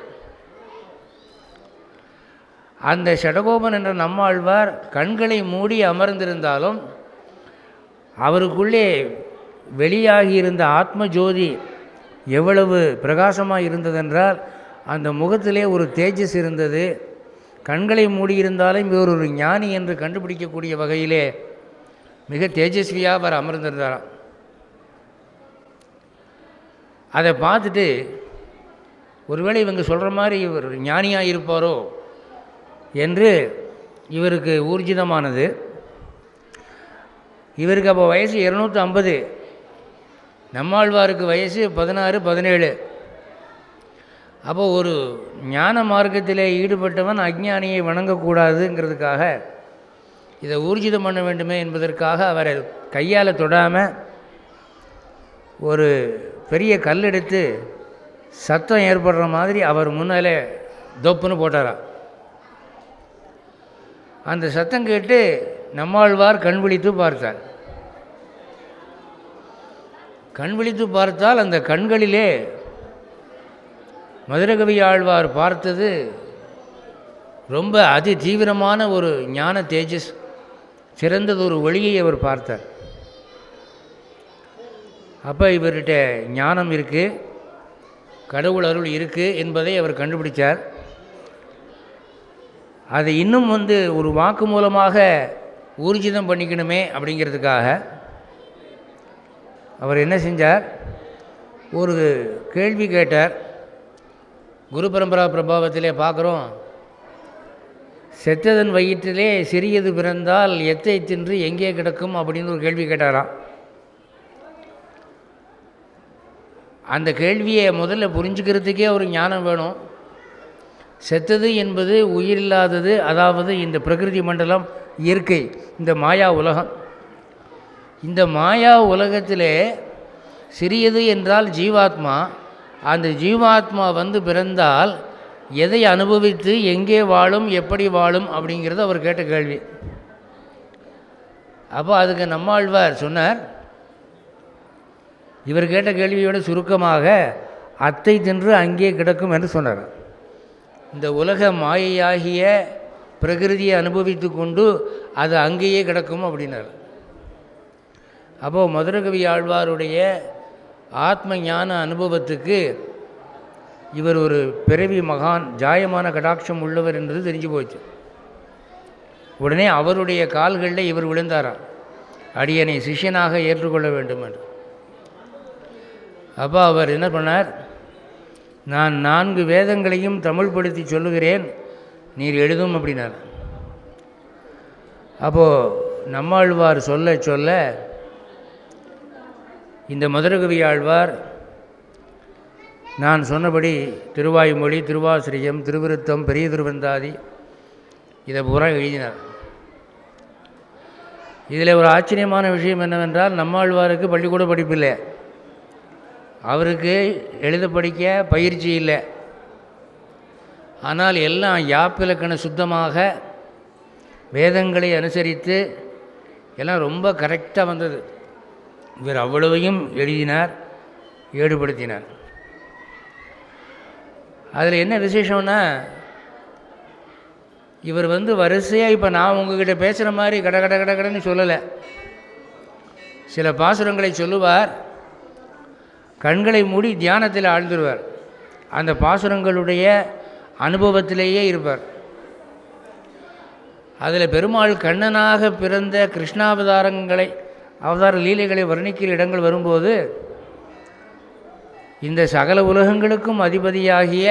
அந்த சடகோபன் என்ற நம்மாழ்வார் கண்களை மூடி அமர்ந்திருந்தாலும் அவருக்குள்ளே வெளியாகியிருந்த ஆத்ம ஜோதி எவ்வளவு பிரகாசமாக இருந்ததென்றால் அந்த முகத்திலே ஒரு தேஜஸ் இருந்தது. கண்களை மூடியிருந்தாலும் இவர் ஒரு ஞானி என்று கண்டுபிடிக்கக்கூடிய வகையிலே மிக தேஜஸ்வியாக அவர் அமர்ந்திருந்தாராம். அதை பார்த்துட்டு ஒருவேளை இவங்க சொல்கிற மாதிரி இவர் ஞானியாக இருப்பாரோ என்று இவருக்கு ஊர்ஜிதமானது. இவருக்கு அப்போ வயசு 250, நம்மாழ்வாருக்கு வயசு 16, 17. அப்போது ஒரு ஞான மார்க்கத்திலே ஈடுபட்டவன் அஞ்ஞானியை வணங்கக்கூடாதுங்கிறதுக்காக இதை ஊர்ஜிதம் பண்ண வேண்டுமே என்பதற்காக அவரை கையால் தொடாமல் ஒரு பெரிய கல் எடுத்து சத்தம் ஏற்படுற மாதிரி அவர் முன்னாலே தொப்புன்னு போட்டாராம். அந்த சத்தம் கேட்டு நம்மாழ்வார் கண் விழித்து பார்த்தார். கண் விழித்து பார்த்தால் அந்த கண்களிலே மதுரகவி ஆழ்வார் பார்த்தது ரொம்ப அதி தீவிரமான ஒரு ஞான தேஜஸ், சிறந்தது ஒரு ஒளியை அவர் பார்த்தார். அப்போ இவர்கிட்ட ஞானம் இருக்குது, கடவுள் அருள் இருக்குது என்பதை அவர் கண்டுபிடித்தார். அதை இன்னும் ஒரு வாக்கு மூலமாக ஊர்ஜிதம் பண்ணிக்கணுமே அப்படிங்கிறதுக்காக அவர் என்ன செஞ்சார், ஒரு கேள்வி கேட்டார். குரு பரம்பரா பிரபாவத்திலே பார்க்குறோம், செத்ததன் வயிற்றிலே சிறியது பிறந்தால் எத்தை தின்று எங்கே கிடக்கும் அப்படின்னு ஒரு கேள்வி கேட்டாராம். அந்த கேள்வியை முதல்ல புரிஞ்சுக்கிறதுக்கே ஒரு ஞானம் வேணும். செத்தது என்பது உயிரில்லாதது, அதாவது இந்த பிரகிருதி மண்டலம், இயற்கை, இந்த மாயா உலகம். இந்த மாயா உலகத்திலே சிறியது என்றால் ஜீவாத்மா. அந்த ஜீவாத்மா பிறந்தால் எதை அனுபவித்து எங்கே வாழும், எப்படி வாழும் அப்படிங்கிறது அவர் கேட்ட கேள்வி. அப்போ அதுக்கு நம்மாழ்வார் சொன்னார், இவர் கேட்ட கேள்வியோட சுருக்கமாக அத்தை தின்று அங்கே கிடக்கும் என்று சொன்னார். இந்த உலக மாயையாகிய பிரகிருதியை அனுபவித்து கொண்டு அது அங்கேயே கிடக்கும் அப்படின்னார். அப்போது மதுரகவி ஆழ்வாருடைய ஆத்ம ஞான அனுபவத்துக்கு இவர் ஒரு பிறவி மகான், ஜாயமான கடாட்சம் உள்ளவர் என்பது தெரிஞ்சு போச்சு. உடனே அவருடைய கால்களில் இவர் விழுந்தாராம், அடியனை சிஷ்யனாக ஏற்றுக்கொள்ள வேண்டும் என்று. அப்போ அவர் என்ன பண்ணார், நான் 4 வேதங்களையும் தமிழ்படுத்தி சொல்லுகிறேன், நீர் எழுதும் அப்படின்னார். அப்போது நம்மாழ்வார் சொல்ல சொல்ல இந்த மதுரகவி ஆழ்வார் நான் சொன்னபடி திருவாய்மொழி, திருவாசிரியம், திருவிருத்தம், பெரிய திருவந்தாதி இதை பூரா எழுதினார். இதில் ஒரு ஆச்சரியமான விஷயம் என்னவென்றால், நம்மாழ்வாருக்கு பள்ளிக்கூட படிப்பில்லை, அவருக்கு எழுத படிக்க பயிற்சி இல்லை. ஆனால் எல்லாம் யாப்பிலக்கண சுத்தமாக வேதங்களை அனுசரித்து எல்லாம் ரொம்ப கரெக்டாக வந்தது. இவர் அவ்வளவையும் எழுதினார், ஈடுபடுத்தினார். அதில் என்ன விசேஷம்னா, இவர் வரிசையாக இப்போ நான் உங்ககிட்ட பேசுகிற மாதிரி கடன்னு சொல்லலை. சில பாசுரங்களை சொல்லுவார், கண்களை மூடி தியானத்தில் ஆழ்ந்துருவார், அந்த பாசுரங்களுடைய அனுபவத்திலேயே இருப்பார். அதில் பெருமாள் கண்ணனாக பிறந்த கிருஷ்ணாவதார லீலைகளை வர்ணிக்கிற இடங்கள் வரும்போது, இந்த சகல உலகங்களுக்கும் அதிபதியாகிய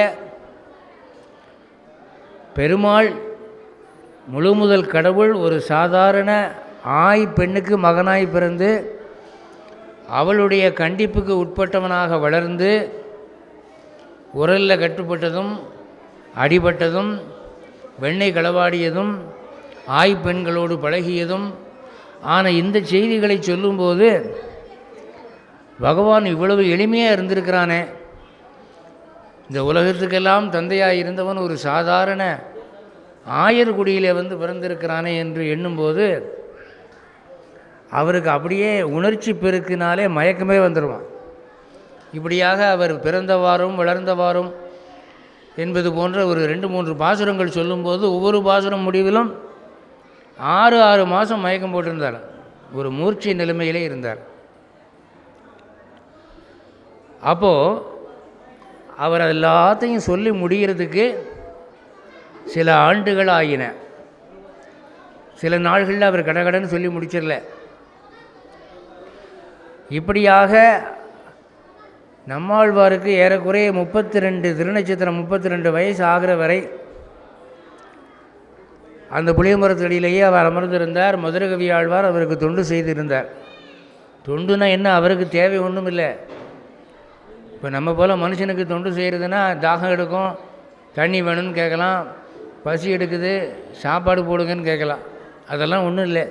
பெருமாள் முழு முதல் கடவுள் ஒரு சாதாரண பெண்ணுக்கு மகனாய் பிறந்து அவளுடைய கண்டிப்புக்கு உட்பட்டவனாக வளர்ந்து உரலில் கட்டுப்பட்டதும் அடிபட்டதும் வெண்ணெய் களவாடியதும் பெண்களோடு பழகியதும் ஆன இந்த செய்திகளை சொல்லும்போது, பகவான் இவ்வளவு எளிமையாக இருந்திருக்கிறானே, இந்த உலகத்துக்கெல்லாம் தந்தையாக இருந்தவன் ஒரு சாதாரண ஆயர்குடியில் பிறந்திருக்கிறானே என்று எண்ணும்போது அவருக்கு அப்படியே உணர்ச்சி பெருக்கினாலே மயக்கமே வந்துடுவான். இப்படியாக அவர் பிறந்தவாறும் வளர்ந்தவாறும் என்பது போன்ற ஒரு 2-3 பாசுரங்கள் சொல்லும்போது, ஒவ்வொரு பாசுரம் முடிவிலும் 6 மாதம் மயக்கம் போட்டிருந்தார், ஒரு மூர்ச்சை நிலைமையிலே இருந்தார். அப்போது அவர் எல்லாத்தையும் சொல்லி முடிகிறதுக்கு சில ஆண்டுகள் ஆகின. சில நாள்களில் அவர் கடன்னு சொல்லி முடிச்சிடல. இப்படியாக நம்மாழ்வாருக்கு ஏறக்குறைய 32 திருநட்சத்திரம் 32 வயசு ஆகிற வரை அந்த புளிய மரத்தடியிலேயே அவர் அமர்ந்திருந்தார். மதுரகவி ஆழ்வார் அவருக்கு தொண்டு செய்திருந்தார். தொண்டுனா என்ன, அவருக்கு தேவை ஒன்றும் இல்லை. இப்போ நம்ம போல் மனுஷனுக்கு தொண்டு செய்கிறதுனா தாகம் எடுக்கும், தண்ணி வேணும்னு கேட்கலாம், பசி எடுக்குது சாப்பாடு போடுங்கன்னு கேட்கலாம், அதெல்லாம் ஒன்றும் இல்லை.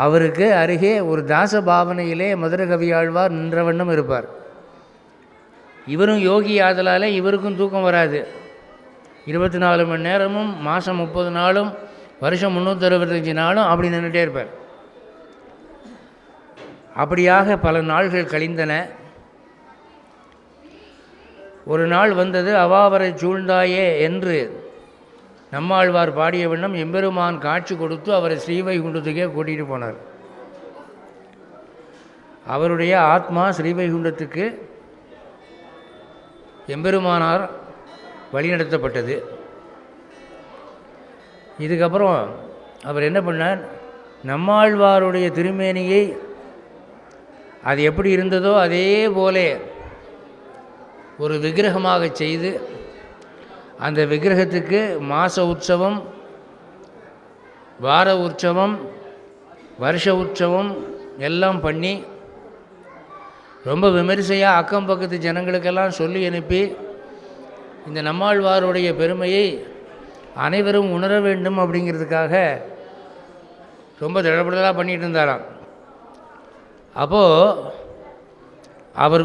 அவருக்கு அருகே ஒரு தாச பாவனையிலே மதுரகவி ஆழ்வார் நின்ற வண்ணம் இருப்பார். இவரும் யோகி ஆதலால் இவருக்கும் தூக்கம் வராது. 24 மணி நேரமும், மாதம் 30 நாளும், வருஷம் 365 நாளும் அப்படி நின்றுட்டே இருப்பார். அப்படியாக பல நாள்கள் கழிந்தன. ஒரு நாள் வந்தது, அவாவரை சூழ்ந்தாயே என்று நம்மாழ்வார் பாடிய வண்ணம் எம்பெருமான் காட்சி கொடுத்து அவரை ஸ்ரீவைகுண்டத்துக்கே கூட்டிகிட்டு போனார். அவருடைய ஆத்மா ஸ்ரீவைகுண்டத்துக்கு எம்பெருமானார் வழிநடத்தப்பட்டது. இதுக்கப்புறம் அவர் என்ன பண்ணார், நம்மாழ்வாருடைய திருமேனியை அது எப்படி இருந்ததோ அதே போல ஒரு விக்கிரகமாக செய்து, அந்த விக்கிரகத்துக்கு மாச உற்சவம், வார உற்சவம், வருஷ உற்சவம் எல்லாம் பண்ணி ரொம்ப விமரிசையாக அக்கம் பக்கத்து ஜனங்களுக்கெல்லாம் சொல்லி அனுப்பி இந்த நம்மாழ்வாருடைய பெருமையை அனைவரும் உணர வேண்டும் அப்படிங்கிறதுக்காக ரொம்ப தடபடலாக பண்ணிகிட்டு இருந்தாராம். அப்போது அவர்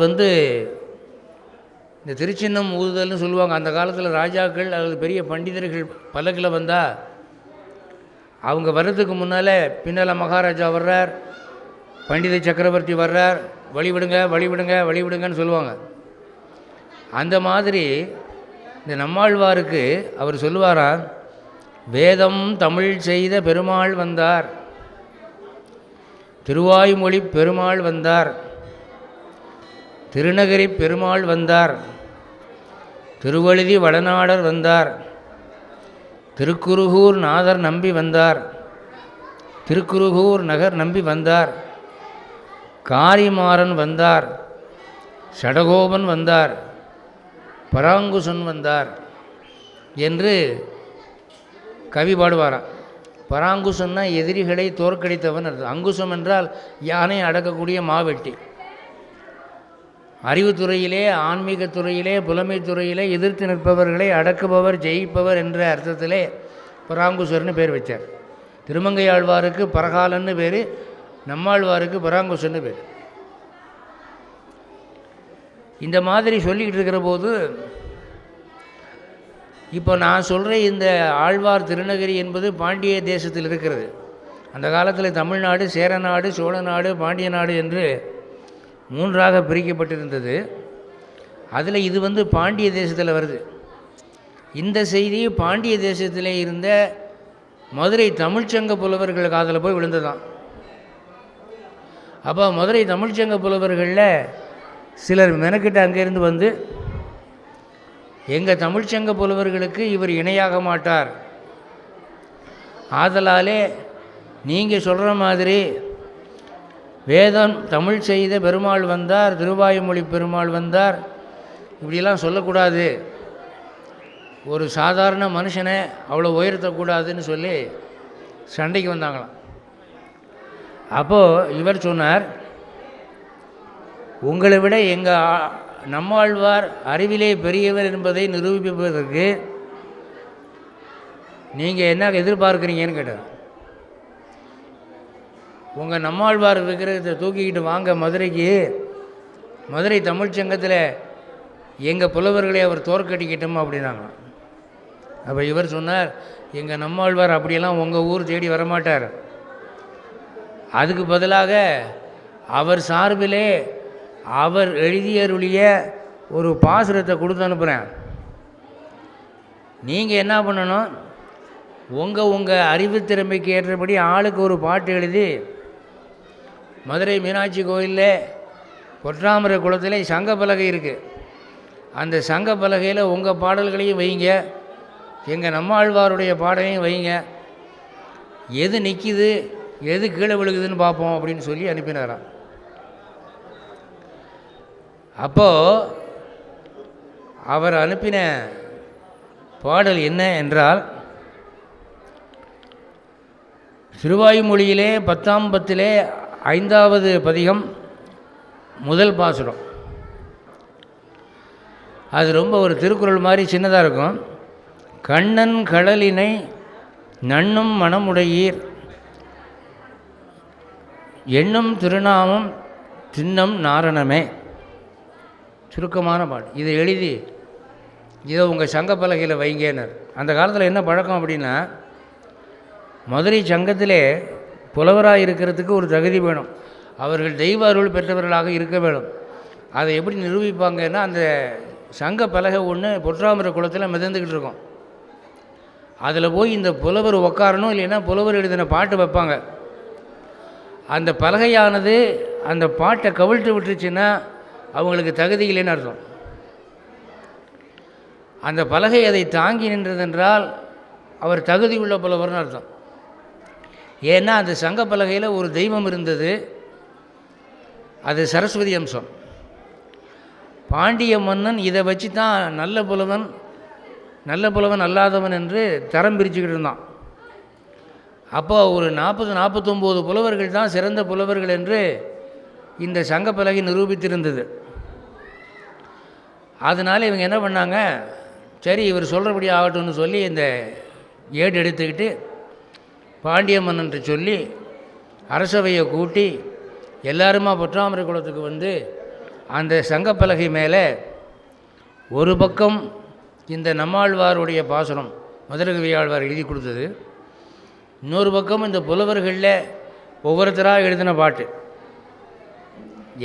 இந்த திருச்சின்னம் ஊதுதல்னு சொல்லுவாங்க. அந்த காலத்தில் ராஜாக்கள் அல்லது பெரிய பண்டிதர்கள் பல்லக்கில் வந்தால் அவங்க வர்றதுக்கு முன்னால் பின்னால் மகாராஜா வர்றார், பண்டித சக்கரவர்த்தி வர்றார், வழிவிடுங்க வழிவிடுங்க வழிவிடுங்கன்னு சொல்லுவாங்க. அந்த மாதிரி இந்த நம்மாழ்வாருக்கு அவர் சொல்லுவாராம், வேதம் தமிழ் செய்த பெருமாள் வந்தார், திருவாய்மொழி பெருமாள் வந்தார், திருநகரி பெருமாள் வந்தார், திருவழுதி வடநாடர் வந்தார், திருக்குருகூர் நாதர் நம்பி வந்தார், திருக்குருகூர் நகர் நம்பி வந்தார், காரிமாறன் வந்தார், சடகோபன் வந்தார், பராங்குசன் வந்தார், என்று கவி பாடுவாராம். பராங்குசம்னா எதிரிகளை தோற்கடித்தவன் அர்த்தம். அங்குசம் என்றால் யானை அடக்கக்கூடிய மாவெட்டி. அறிவுத்துறையிலே, ஆன்மீகத் துறையிலே, புலமைத் துறையிலே எதிர்த்து நிற்பவர்களை அடக்குபவர், ஜெயிப்பவர் என்ற அர்த்தத்திலே பராங்குசர்னு பேர் வச்சார். திருமங்கையாழ்வாருக்கு பரகாலன்னு பேர், நம்மாழ்வாருக்கு பராங்குசன்னு பேர். இந்த மாதிரி சொல்லிக்கிட்டு இருக்கிற போது இப்போ நான் சொல்கிற இந்த ஆழ்வார் திருநகரி என்பது பாண்டிய தேசத்தில் இருக்கிறது. அந்த காலத்தில் தமிழ்நாடு, சேரநாடு, சோழநாடு, பாண்டிய நாடு என்று 3ஆக பிரிக்கப்பட்டிருந்தது. அதில் இது பாண்டிய தேசத்தில் வருது. இந்த செய்தி பாண்டிய தேசத்தில் இருந்த மதுரை தமிழ்ச்சங்க புலவர்கள் காதில் போய் விழுந்ததான். அப்போ மதுரை தமிழ்ச்சங்க புலவர்களில் சிலர் மெனக்கிட்ட அங்கேருந்து வந்து, எங்கள் தமிழ்ச்சங்க புலவர்களுக்கு இவர் இணையாக மாட்டார், ஆதலாலே நீங்கள் சொல்கிற மாதிரி வேதம் தமிழ் செய்த பெருமாள் வந்தார், திருவாயுமொழி பெருமாள் வந்தார், இப்படிலாம் சொல்லக்கூடாது, ஒரு சாதாரண மனுஷனை அவ்வளோ உயர்த்தக்கூடாதுன்னு சொல்லி சண்டைக்கு வந்தாங்களாம். அப்போது இவர் சொன்னார், உங்களை விட எங்கள் நம்மாழ்வார் அறிவிலே பெரியவர் என்பதை நிரூபிப்பதற்கு நீங்கள் என்ன எதிர்பார்க்குறீங்கன்னு கேட்டார். உங்கள் நம்மாழ்வார் விக்கிரகத்தை தூக்கிக்கிட்டு வாங்க மதுரைக்கு, மதுரை தமிழ்ச்சங்கத்தில் எங்கள் புலவர்களை அவர் தோற்கடிக்கட்டும் அப்படின்னாங்க. அப்போ இவர் சொன்னார், எங்கள் நம்மாழ்வார் அப்படியெல்லாம் உங்கள் ஊர் தேடி வரமாட்டார், அதுக்கு பதிலாக அவர் சார்பிலே அவர் எழுதியருளிய ஒரு பாசுரத்தை கொடுத்து அனுப்புகிறேன். நீங்கள் என்ன பண்ணணும், உங்கள் அறிவுத்திறமைக்கு ஏற்றபடி ஆளுக்கு ஒரு பாட்டு எழுதி மதுரை மீனாட்சி கோயிலில் பொற்றாமரை குளத்தில் சங்க பலகை இருக்குது, அந்த சங்க பலகையில் உங்கள் பாடல்களையும் வைங்க, எங்கள் நம்மாழ்வாருடைய பாடலையும் வைங்க, எது நிற்கிது எது கீழே விழுகுதுன்னு பார்ப்போம் அப்படின்னு சொல்லி அனுப்பினாராம். அப்போது அவர் அனுப்பின பாடல் என்ன என்றால், திருவாயுமொழியிலே 10ஆம் பத்திலே 5வது பதிகம் முதல் பாசுரம். அது ரொம்ப ஒரு திருக்குறள் மாதிரி சின்னதாக இருக்கும். கண்ணன் கடலினை நண்ணும் மனமுடையீர் எண்ணும் திருநாமம் தின்னம் நாரணமே. சுருக்கமான பாட்டு. இதை எழுதி இதை உங்கள் சங்க பலகையில் வைங்கனர். அந்த காலத்தில் என்ன பழக்கம் அப்படின்னா, மதுரை சங்கத்திலே புலவராக இருக்கிறதுக்கு ஒரு தகுதி வேணும், அவர்கள் தெய்வ அருள் பெற்றவர்களாக இருக்க வேணும். அதை எப்படி நிரூபிப்பாங்கன்னா, அந்த சங்க பலகை ஒன்று பொற்றாமரை குளத்தில் மிதந்துக்கிட்டு இருக்கும், அதில் போய் இந்த புலவர் உக்காரணும், இல்லைன்னா புலவர் எழுதின பாட்டு வைப்பாங்க. அந்த பலகையானது அந்த பாட்டை கவிழ்த்து விட்டுருச்சுன்னா அவங்களுக்கு தகுதி இல்லைன்னு அர்த்தம். அந்த பலகை அதை தாங்கி நின்றதென்றால் அவர் தகுதி உள்ள புலவர்னு அர்த்தம். ஏன்னா அந்த சங்க பலகையில் ஒரு தெய்வம் இருந்தது, அது சரஸ்வதி அம்சம். பாண்டிய மன்னன் இதை வச்சு தான் நல்ல புலவன் அல்லாதவன் என்று தரம் பிரிச்சுக்கிட்டு இருந்தான். அப்போ ஒரு 40-49 புலவர்கள் தான் சிறந்த புலவர்கள் என்று இந்த சங்க பலகை நிரூபித்திருந்தது. அதனால் இவங்க என்ன பண்ணாங்க, சரி இவர் சொல்கிறபடி ஆகட்டும்னு சொல்லி இந்த ஏடு எடுத்துக்கிட்டு பாண்டிய மன்னன்ட்டு சொல்லி அரசவையை கூட்டி எல்லாருமா பொற்றாமரை குளத்துக்கு வந்து அந்த சங்கப்பலகை மேலே ஒரு பக்கம் இந்த நம்மாழ்வாருடைய பாசுரம் மதுரகவி ஆழ்வார் எழுதி கொடுத்தது, இன்னொரு பக்கம் இந்த புலவர்களில் ஒவ்வொருத்தராக எழுதின பாட்டு.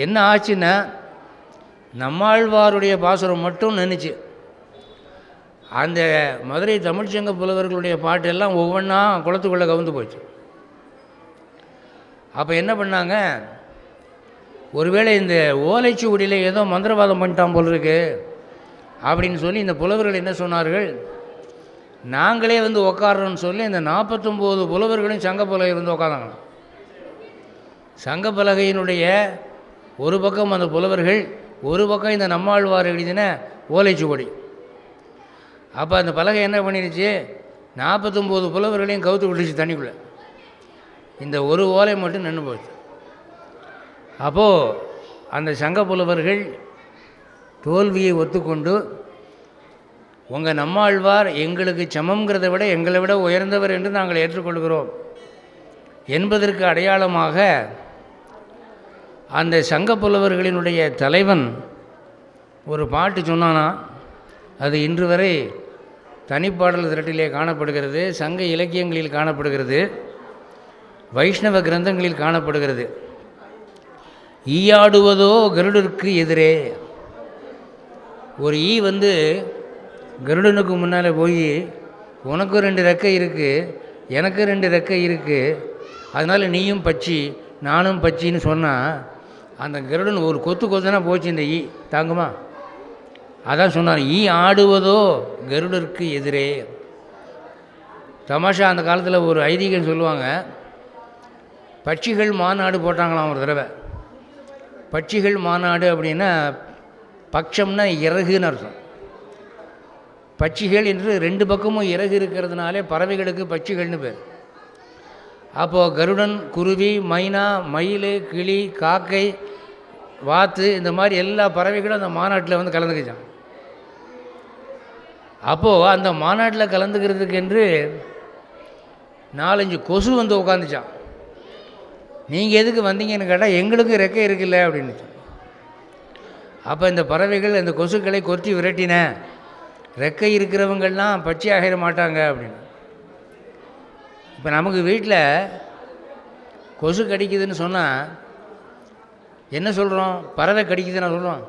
என்ன ஆச்சுன்னா, நம்மாழ்வாருடைய பாசுரம் மட்டும் நின்றுச்சு. அந்த மதுரை தமிழ்ச்சங்க புலவர்களுடைய பாட்டெல்லாம் ஒவ்வொன்றா குளத்துக்குள்ளே கவுந்து போச்சு. அப்போ என்ன பண்ணாங்க, ஒருவேளை இந்த ஓலைச்சுவடியில் ஏதோ மந்திரவாதம் பண்ணிட்டான் போல் இருக்கு அப்படின்னு சொல்லி இந்த புலவர்கள் என்ன சொன்னார்கள், நாங்களே வந்து உக்காடுறோன்னு சொல்லி இந்த 49 புலவர்களும் சங்க பலகை வந்து உக்காந்தாங்க. சங்க பலகையினுடைய ஒரு பக்கம் அந்த புலவர்கள், ஒரு பக்கம் இந்த நம்மாழ்வார் எழுதின ஓலைச்சுவடி. அப்போ அந்த பலகை என்ன பண்ணிடுச்சு, 49 புலவர்களையும் கவுத்து விட்டுச்சு தண்ணிக்குள்ளே. இந்த ஒரு ஓலை மட்டும் நின்று போச்சு. அப்போது அந்த சங்க புலவர்கள் தோல்வியை ஒத்துக்கொண்டு, உங்கள் நம்மாழ்வார் எங்களுக்கு சமங்கிறத விட எங்களை விட உயர்ந்தவர் என்று நாங்கள் ஏற்றுக்கொள்கிறோம் என்பதற்கு அடையாளமாக அந்த சங்க புலவர்களினுடைய தலைவன் ஒரு பாட்டு சொன்னானா. அது இன்று வரை தனிப்பாடல் திரட்டிலே காணப்படுகிறது, சங்க இலக்கியங்களில் காணப்படுகிறது, வைஷ்ணவ கிரந்தங்களில் காணப்படுகிறது. ஈயாடுவதோ கருடருக்கு எதிரே. ஒரு ஈ வந்து கருடனுக்கு முன்னால் போய், உனக்கு 2 ரெக்கை இருக்குது, எனக்கு 2 ரெக்கை இருக்குது, அதனால் நீயும் பச்சி நானும் பச்சின்னு சொன்னால் அந்த கருடன் ஒரு கொத்து கொத்துனா போச்சு. இந்த ஈ தாங்குமா? அதான் சொன்னார், ஈ ஆடுவதோ கருடருக்கு எதிரே. தமாஷா அந்த காலத்தில் ஒரு ஐதீகம் சொல்லுவாங்க, பட்சிகள் மாநாடு போட்டாங்களாம் ஒரு தடவை. பட்சிகள் மாநாடு அப்படின்னா பட்சம்னா இறகுன்னு அர்த்தம். பட்சிகள் என்று 2 பக்கமும் இறகு இருக்கிறதுனாலே பறவைகளுக்கு பட்சிகள்னு பேர். அப்போது கருடன், குருவி, மைனா, மயில், கிளி, காக்கை, வாத்து, இந்த மாதிரி எல்லா பறவைகளும் அந்த மாநாட்டில் வந்து கலந்துக்கிச்சான். அப்போது அந்த மாநாட்டில் கலந்துக்கிறதுக்கு என்று 4-5 கொசு வந்து உட்காந்துச்சான். நீங்கள் எதுக்கு வந்தீங்கன்னு கேட்டால், எங்களுக்கு ரெக்கை இருக்குல்ல அப்படின்னு. அப்போ இந்த பறவைகள் இந்த கொசுக்களை கொத்தி விரட்டின, ரெக்கை இருக்கிறவங்கள்லாம் பச்சை ஆகிட மாட்டாங்க அப்படின்னு. இப்போ நமக்கு வீட்டில் கொசு கடிக்குதுன்னு சொன்னால் என்ன சொல்கிறோம்? பறவை கடிக்குதுன்னு சொல்கிறோம்.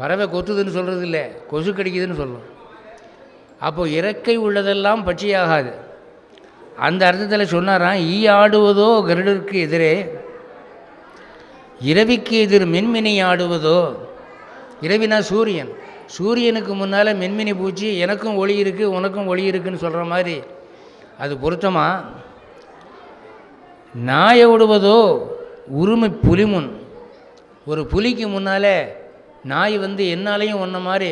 பறவை கொத்துதுன்னு சொல்கிறது இல்லை, கொசு கடிக்குதுன்னு சொல்கிறோம். அப்போது இறக்கை உள்ளதெல்லாம் பச்சையாகாது. அந்த அர்த்தத்தில் சொன்னாராம், ஈ ஆடுவதோ கருடருக்கு எதிரே, இரவிக்கு எதிர் மின்மினி ஆடுவதோ. இரவினா சூரியன், சூரியனுக்கு முன்னால் மின்மினி பூச்சி எனக்கும் ஒளி இருக்குது உனக்கும் ஒளி இருக்குதுன்னு சொல்கிற மாதிரி அது பொருத்தமா? நாயை விடுவதோ உரிமை புலிமுன். ஒரு புலிக்கு முன்னால் நாய் வந்து என்னாலையும் ஒன்றை மாதிரி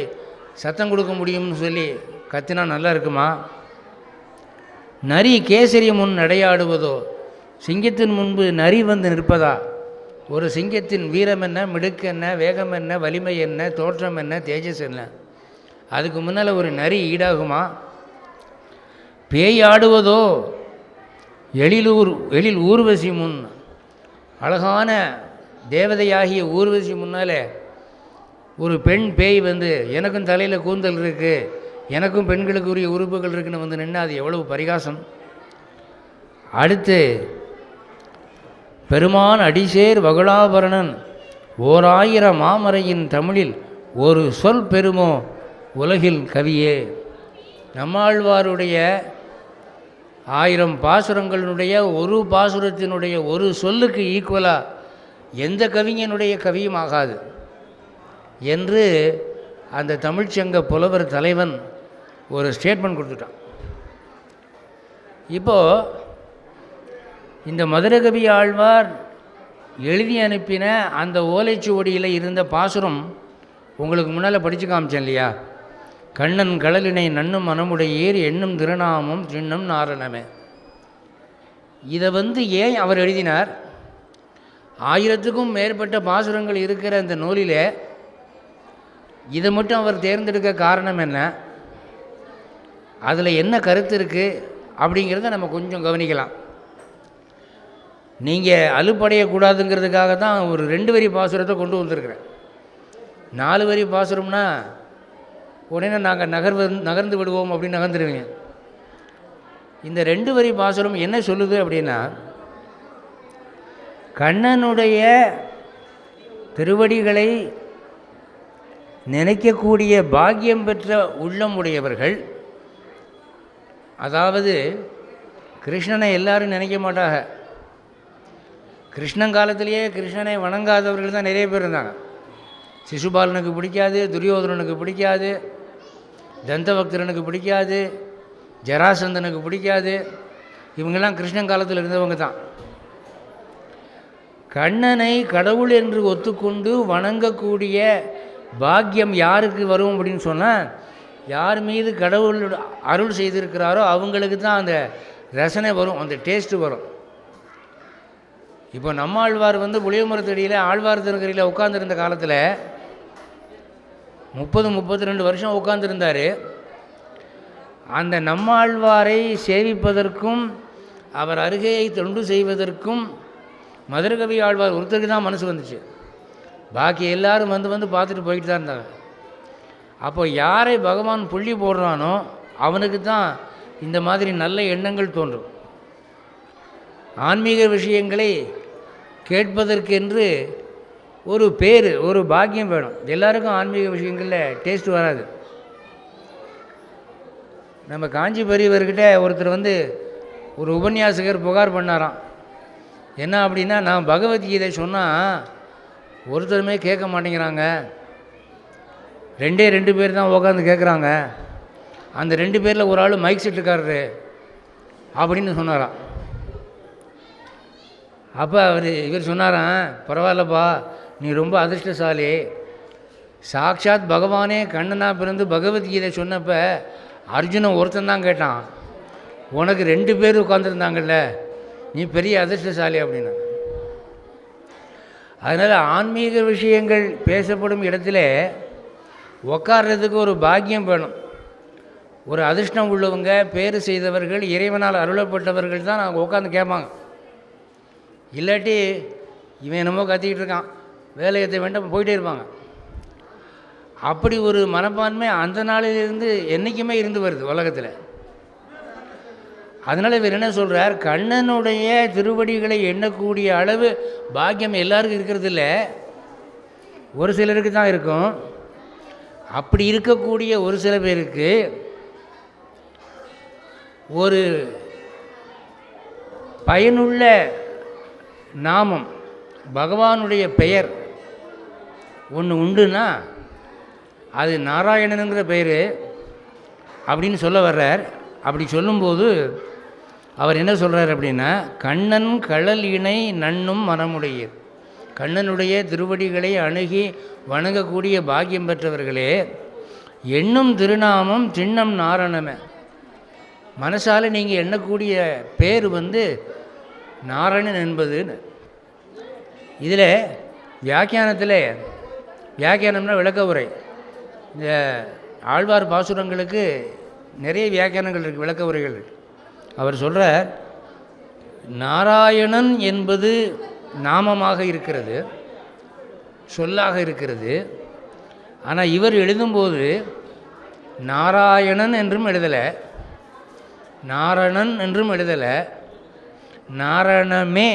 சத்தம் கொடுக்க முடியும்னு சொல்லி கத்தினா நல்லா இருக்குமா? நரி கேசரி முன் நடையாடுவதோ. சிங்கத்தின் முன்பு நரி வந்து நிற்பதா? ஒரு சிங்கத்தின் வீரம் என்ன, மிடுக்கு என்ன, வேகம் என்ன, வலிமை என்ன, தோற்றம் என்ன, தேஜஸ் என்ன, அதுக்கு முன்னால் ஒரு நரி ஈடாகுமா? பேய் ஆடுவதோ எழில் ஊர்வசி முன். அழகான தேவதையாகிய ஊர்வசி முன்னால் ஒரு பெண் பேய் வந்து, எனக்கும் தலையில் கூந்தல் இருக்குது, எனக்கும் பெண்களுக்கு உரிய உறுப்புகள் இருக்குன்னு வந்து நின்று அது எவ்வளவு பரிகாசம். அடுத்து பெருமான் அடிசேர் வகுளாபரணன் 1000 மாமரையின் தமிழில் ஒரு சொல் பெருமோ உலகில் கவியே. நம்மாழ்வாருடைய 1000 பாசுரங்களினுடைய ஒரு பாசுரத்தினுடைய ஒரு சொல்லுக்கு ஈக்குவலாக எந்த கவிஞனுடைய கவியும் ஆகாது என்று அந்த தமிழ்ச்சங்க புலவர் தலைவன் ஒரு ஸ்டேட்மெண்ட் கொடுத்துட்டான். இப்போது இந்த மதுரகவி ஆழ்வார் எழுதி அனுப்பின அந்த ஓலைச்சுவடியில் இருந்த பாசுரம் உங்களுக்கு முன்னால் படித்து காமிச்சேன் இல்லையா? கண்ணன் கடலினை நன்னும் மனமுடையீர் எண்ணும் திருநாமம் சின்னம் நாரணமே. இதை வந்து ஏன் அவர் எழுதினார்? 1000க்கும் மேற்பட்ட பாசுரங்கள் இருக்கிற அந்த நூலில் இதை மட்டும் அவர் தேர்ந்தெடுக்க காரணம் என்ன? அதில் என்ன கருத்து இருக்குது அப்படிங்கிறத நம்ம கொஞ்சம் கவனிக்கலாம். நீங்கள் அலுப்படையக்கூடாதுங்கிறதுக்காக தான் ஒரு 2 வரி பாசுரத்தை கொண்டு வந்திருக்கிறேன். 4 வரி பாசுரம்னா உடனே நாங்கள் நகர்ந்து விடுவோம் அப்படின்னு நகர்ந்துடுவீங்க. இந்த 2 வரி பாசுரம் என்ன சொல்லுது அப்படின்னா, கண்ணனுடைய திருவடிகளை நினைக்கக்கூடிய பாக்கியம் பெற்ற உள்ளம் உடையவர்கள், அதாவது கிருஷ்ணனை எல்லாரும் நினைக்க மாட்டாங்க. கிருஷ்ணன் காலத்திலேயே கிருஷ்ணனை வணங்காதவர்கள் தான் நிறைய பேர் இருந்தாங்க. சிசுபாலனுக்கு பிடிக்காது, துரியோதனனுக்கு பிடிக்காது, தந்தபக்தரனுக்கு பிடிக்காது, ஜராசந்தனுக்கு பிடிக்காது. இவங்கெல்லாம் கிருஷ்ணன் காலத்தில் இருந்தவங்க தான். கண்ணனை கடவுள் என்று ஒத்துக்கொண்டு வணங்கக்கூடிய பாக்கியம் யாருக்கு வரும் அப்படின்னு சொன்னால், யார் மீது கடவுள் அருள் செய்திருக்கிறாரோ அவங்களுக்கு தான் அந்த ரசனை வரும், அந்த டேஸ்ட்டு வரும். இப்போ நம்மாழ்வார் வந்து புளியமரத்தடியில் ஆழ்வார் திருக்கரையில் உட்காந்துருந்த காலத்தில் 32 வருஷம் உட்காந்துருந்தார். அந்த நம்மாழ்வாரை சேவிப்பதற்கும் அவர் அருகே தொண்டு செய்வதற்கும் மதுரகவி ஆழ்வார் ஒருத்தருக்கு தான் மனசு வந்துச்சு. பாக்கி எல்லாரும் வந்து பார்த்துட்டு போயிட்டு தான் இருந்தாங்க. அப்போ யாரை பகவான் புள்ளி போடுறானோ அவனுக்கு தான் இந்த மாதிரி நல்ல எண்ணங்கள் தோன்றும். ஆன்மீக விஷயங்களை கேட்பதற்கென்று ஒரு பேர், ஒரு பாக்கியம் வேணும். எல்லாருக்கும் ஆன்மீக விஷயங்களில் டேஸ்ட் வராது. நம்ம காஞ்சி பெரியவர்கிட்ட ஒருத்தர் வந்து ஒரு உபன்யாசகர் புகார் பண்ணாராம். என்ன அப்படின்னா, நான் பகவத்கீதை சொன்னால் ஒருத்தருமே கேட்க மாட்டேங்கிறாங்க, 2 பேர் தான் உட்காந்து கேட்குறாங்க, அந்த 2 பேரில் ஒரு ஆள் மைக் செட்டுக்காரரு அப்படின்னு சொன்னாராம். அப்போ இவர் சொன்னாராம், பரவாயில்லப்பா, நீ ரொம்ப அதிர்ஷ்டசாலி, சாட்சாத் பகவானே கண்ணனாக பிறந்து பகவத்கீதை சொன்னப்போ அர்ஜுனன் ஒருத்தன் தான் கேட்டான், உனக்கு 2 பேர் உட்காந்துருந்தாங்கல்ல, நீ பெரிய அதிர்ஷ்டசாலி அப்படின்னா. அதனால் ஆன்மீக விஷயங்கள் பேசப்படும் இடத்துல உட்கார்றதுக்கு ஒரு பாக்கியம் வேணும். ஒரு அதிர்ஷ்டம் உள்ளவங்க, பேர் செய்தவர்கள், இறைவனால் அருளப்பட்டவர்கள் தான் அவங்க உட்காந்து கேட்பாங்க. இல்லாட்டி இவன் என்னமோ கத்திக்கிட்டு இருக்கான், வேலையத்தை வேண்டாம் போயிட்டே இருப்பாங்க. அப்படி ஒரு மனப்பான்மை அந்த நாளிலிருந்து என்றைக்குமே இருந்து வருது உலகத்தில். அதனால் இவர் என்ன சொல்கிறார், கண்ணனுடைய திருவடிகளை எண்ணக்கூடிய அளவு பாக்கியம் எல்லாருக்கும் இருக்கிறது இல்லை, ஒரு சிலருக்கு தான் இருக்கும். அப்படி இருக்கக்கூடிய ஒரு சில பேருக்கு ஒரு பயனுள்ள நாமம், பகவானுடைய பெயர் ஒன்று உண்டுன்னா அது நாராயணனுங்கிற பெயர் அப்படின்னு சொல்ல வர்றார். அப்படி சொல்லும்போது அவர் என்ன சொல்கிறார் அப்படின்னா, கண்ணன் கழல் இணை நண்ணும் மனமுடைய, கண்ணனுடைய திருவடிகளை அணுகி வணங்கக்கூடிய பாக்கியம் பெற்றவர்களே, எண்ணும் திருநாமம் சின்னம் நாரணமே, மனசால் நீங்கள் எண்ணக்கூடிய பேர் வந்து நாராயணன் என்பதுன்னு. இதில் வியாக்கியானத்தில், வியாக்கியானம்னா விளக்க உரை, இந்த ஆழ்வார் பாசுரங்களுக்கு நிறைய வியாக்கியானங்கள் இருக்குது, விளக்க உரைகள் இருக்குது. அவர் சொல்கிறார், நாராயணன் என்பது நாமமாக இருக்கிறது, சொல்லாக இருக்கிறது. ஆனால் இவர் எழுதும்போது நாராயணன் என்றும் எழுதலை, நாரணன் என்றும் எழுதலை, நாரணமே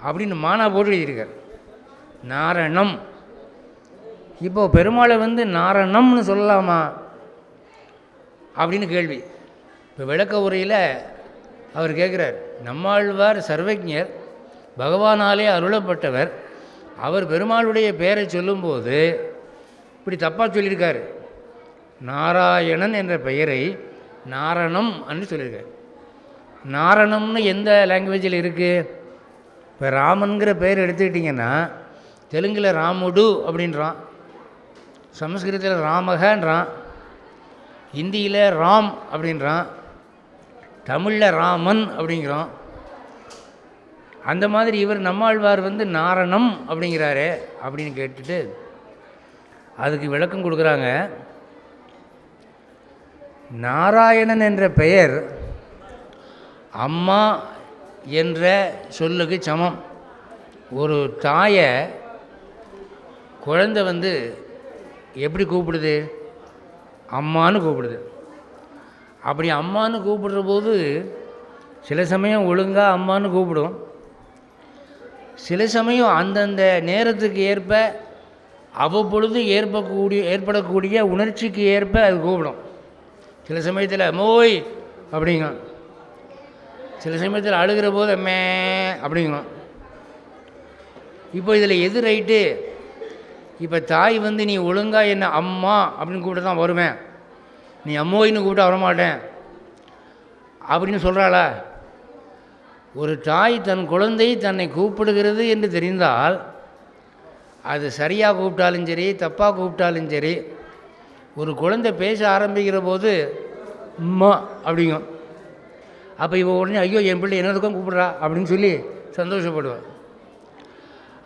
அப்படின்னு மானா போட்டு எழுதியிருக்கார், நாரணம். இப்போது பெருமாளை வந்து நாரணம்னு சொல்லலாமா அப்படின்னு கேள்வி. இப்போ விளக்க உரையில் அவர் கேட்குறார், நம்மாழ்வார் சர்வஜர், பகவானாலே அருளப்பட்டவர், அவர் பெருமாளுடைய பெயரை சொல்லும்போது இப்படி தப்பாக சொல்லியிருக்கார். நாராயணன் என்ற பெயரை நாரணம் என்று சொல்லியிருக்கார். நாரணம்னு எந்த லாங்குவேஜில் இருக்குது? இப்போ ராமன்கிற பெயர் எடுத்துக்கிட்டிங்கன்னா தெலுங்கில் ராமுடு அப்படின்றான், சமஸ்கிருதத்தில் ராமகன்றான், ஹிந்தியில் ராம் அப்படின்றான், தமிழில் ராமன் அப்படிங்கிறோம். அந்த மாதிரி இவர் நம்மாழ்வார் வந்து நாரணம் அப்படிங்கிறாரே அப்படின்னு கேட்டுட்டு அதுக்கு விளக்கம் கொடுக்குறாங்க. நாராயணன் என்ற பெயர் அம்மா என்ற சொல்லுக்கு சமம். ஒரு தாயை குழந்தை வந்து எப்படி கூப்பிடுது? அம்மானு கூப்பிடுது. அப்படி அம்மானு கூப்பிடுற போது சில சமயம் ஒழுங்காக அம்மானு கூப்பிடும், சில சமயம் அந்தந்த நேரத்துக்கு ஏற்ப அவ்வப்பொழுது ஏற்படக்கூடிய உணர்ச்சிக்கு ஏற்ப அது கூப்பிடும். சில சமயத்தில் மோய் அப்படிங்கும், சில சமயத்தில் அழுகிற போது மே அப்படிங்கும். இப்போ இதில் எது ரைட்டு? இப்போ தாய் வந்து நீ ஒழுங்காக என்ன அம்மா அப்படின்னு கூப்பிட்டு தான் வருவேன், நீ அம்மோயின்னு கூப்பிட்டா வரமாட்டேன் அப்படின்னு சொல்கிறாளா? ஒரு தாய் தன் குழந்தை தன்னை கூப்பிடுகிறது என்று தெரிந்தால் அது சரியாக கூப்பிட்டாலும் சரி, தப்பாக கூப்பிட்டாலும் சரி, ஒரு குழந்தை பேச ஆரம்பிக்கிற போது அம்மா அப்படிங்கும். அப்போ இவன் உடனே ஐயோ என் பிள்ளை என்னதுக்கும் கூப்பிட்றா அப்படின்னு சொல்லி சந்தோஷப்படுவான்.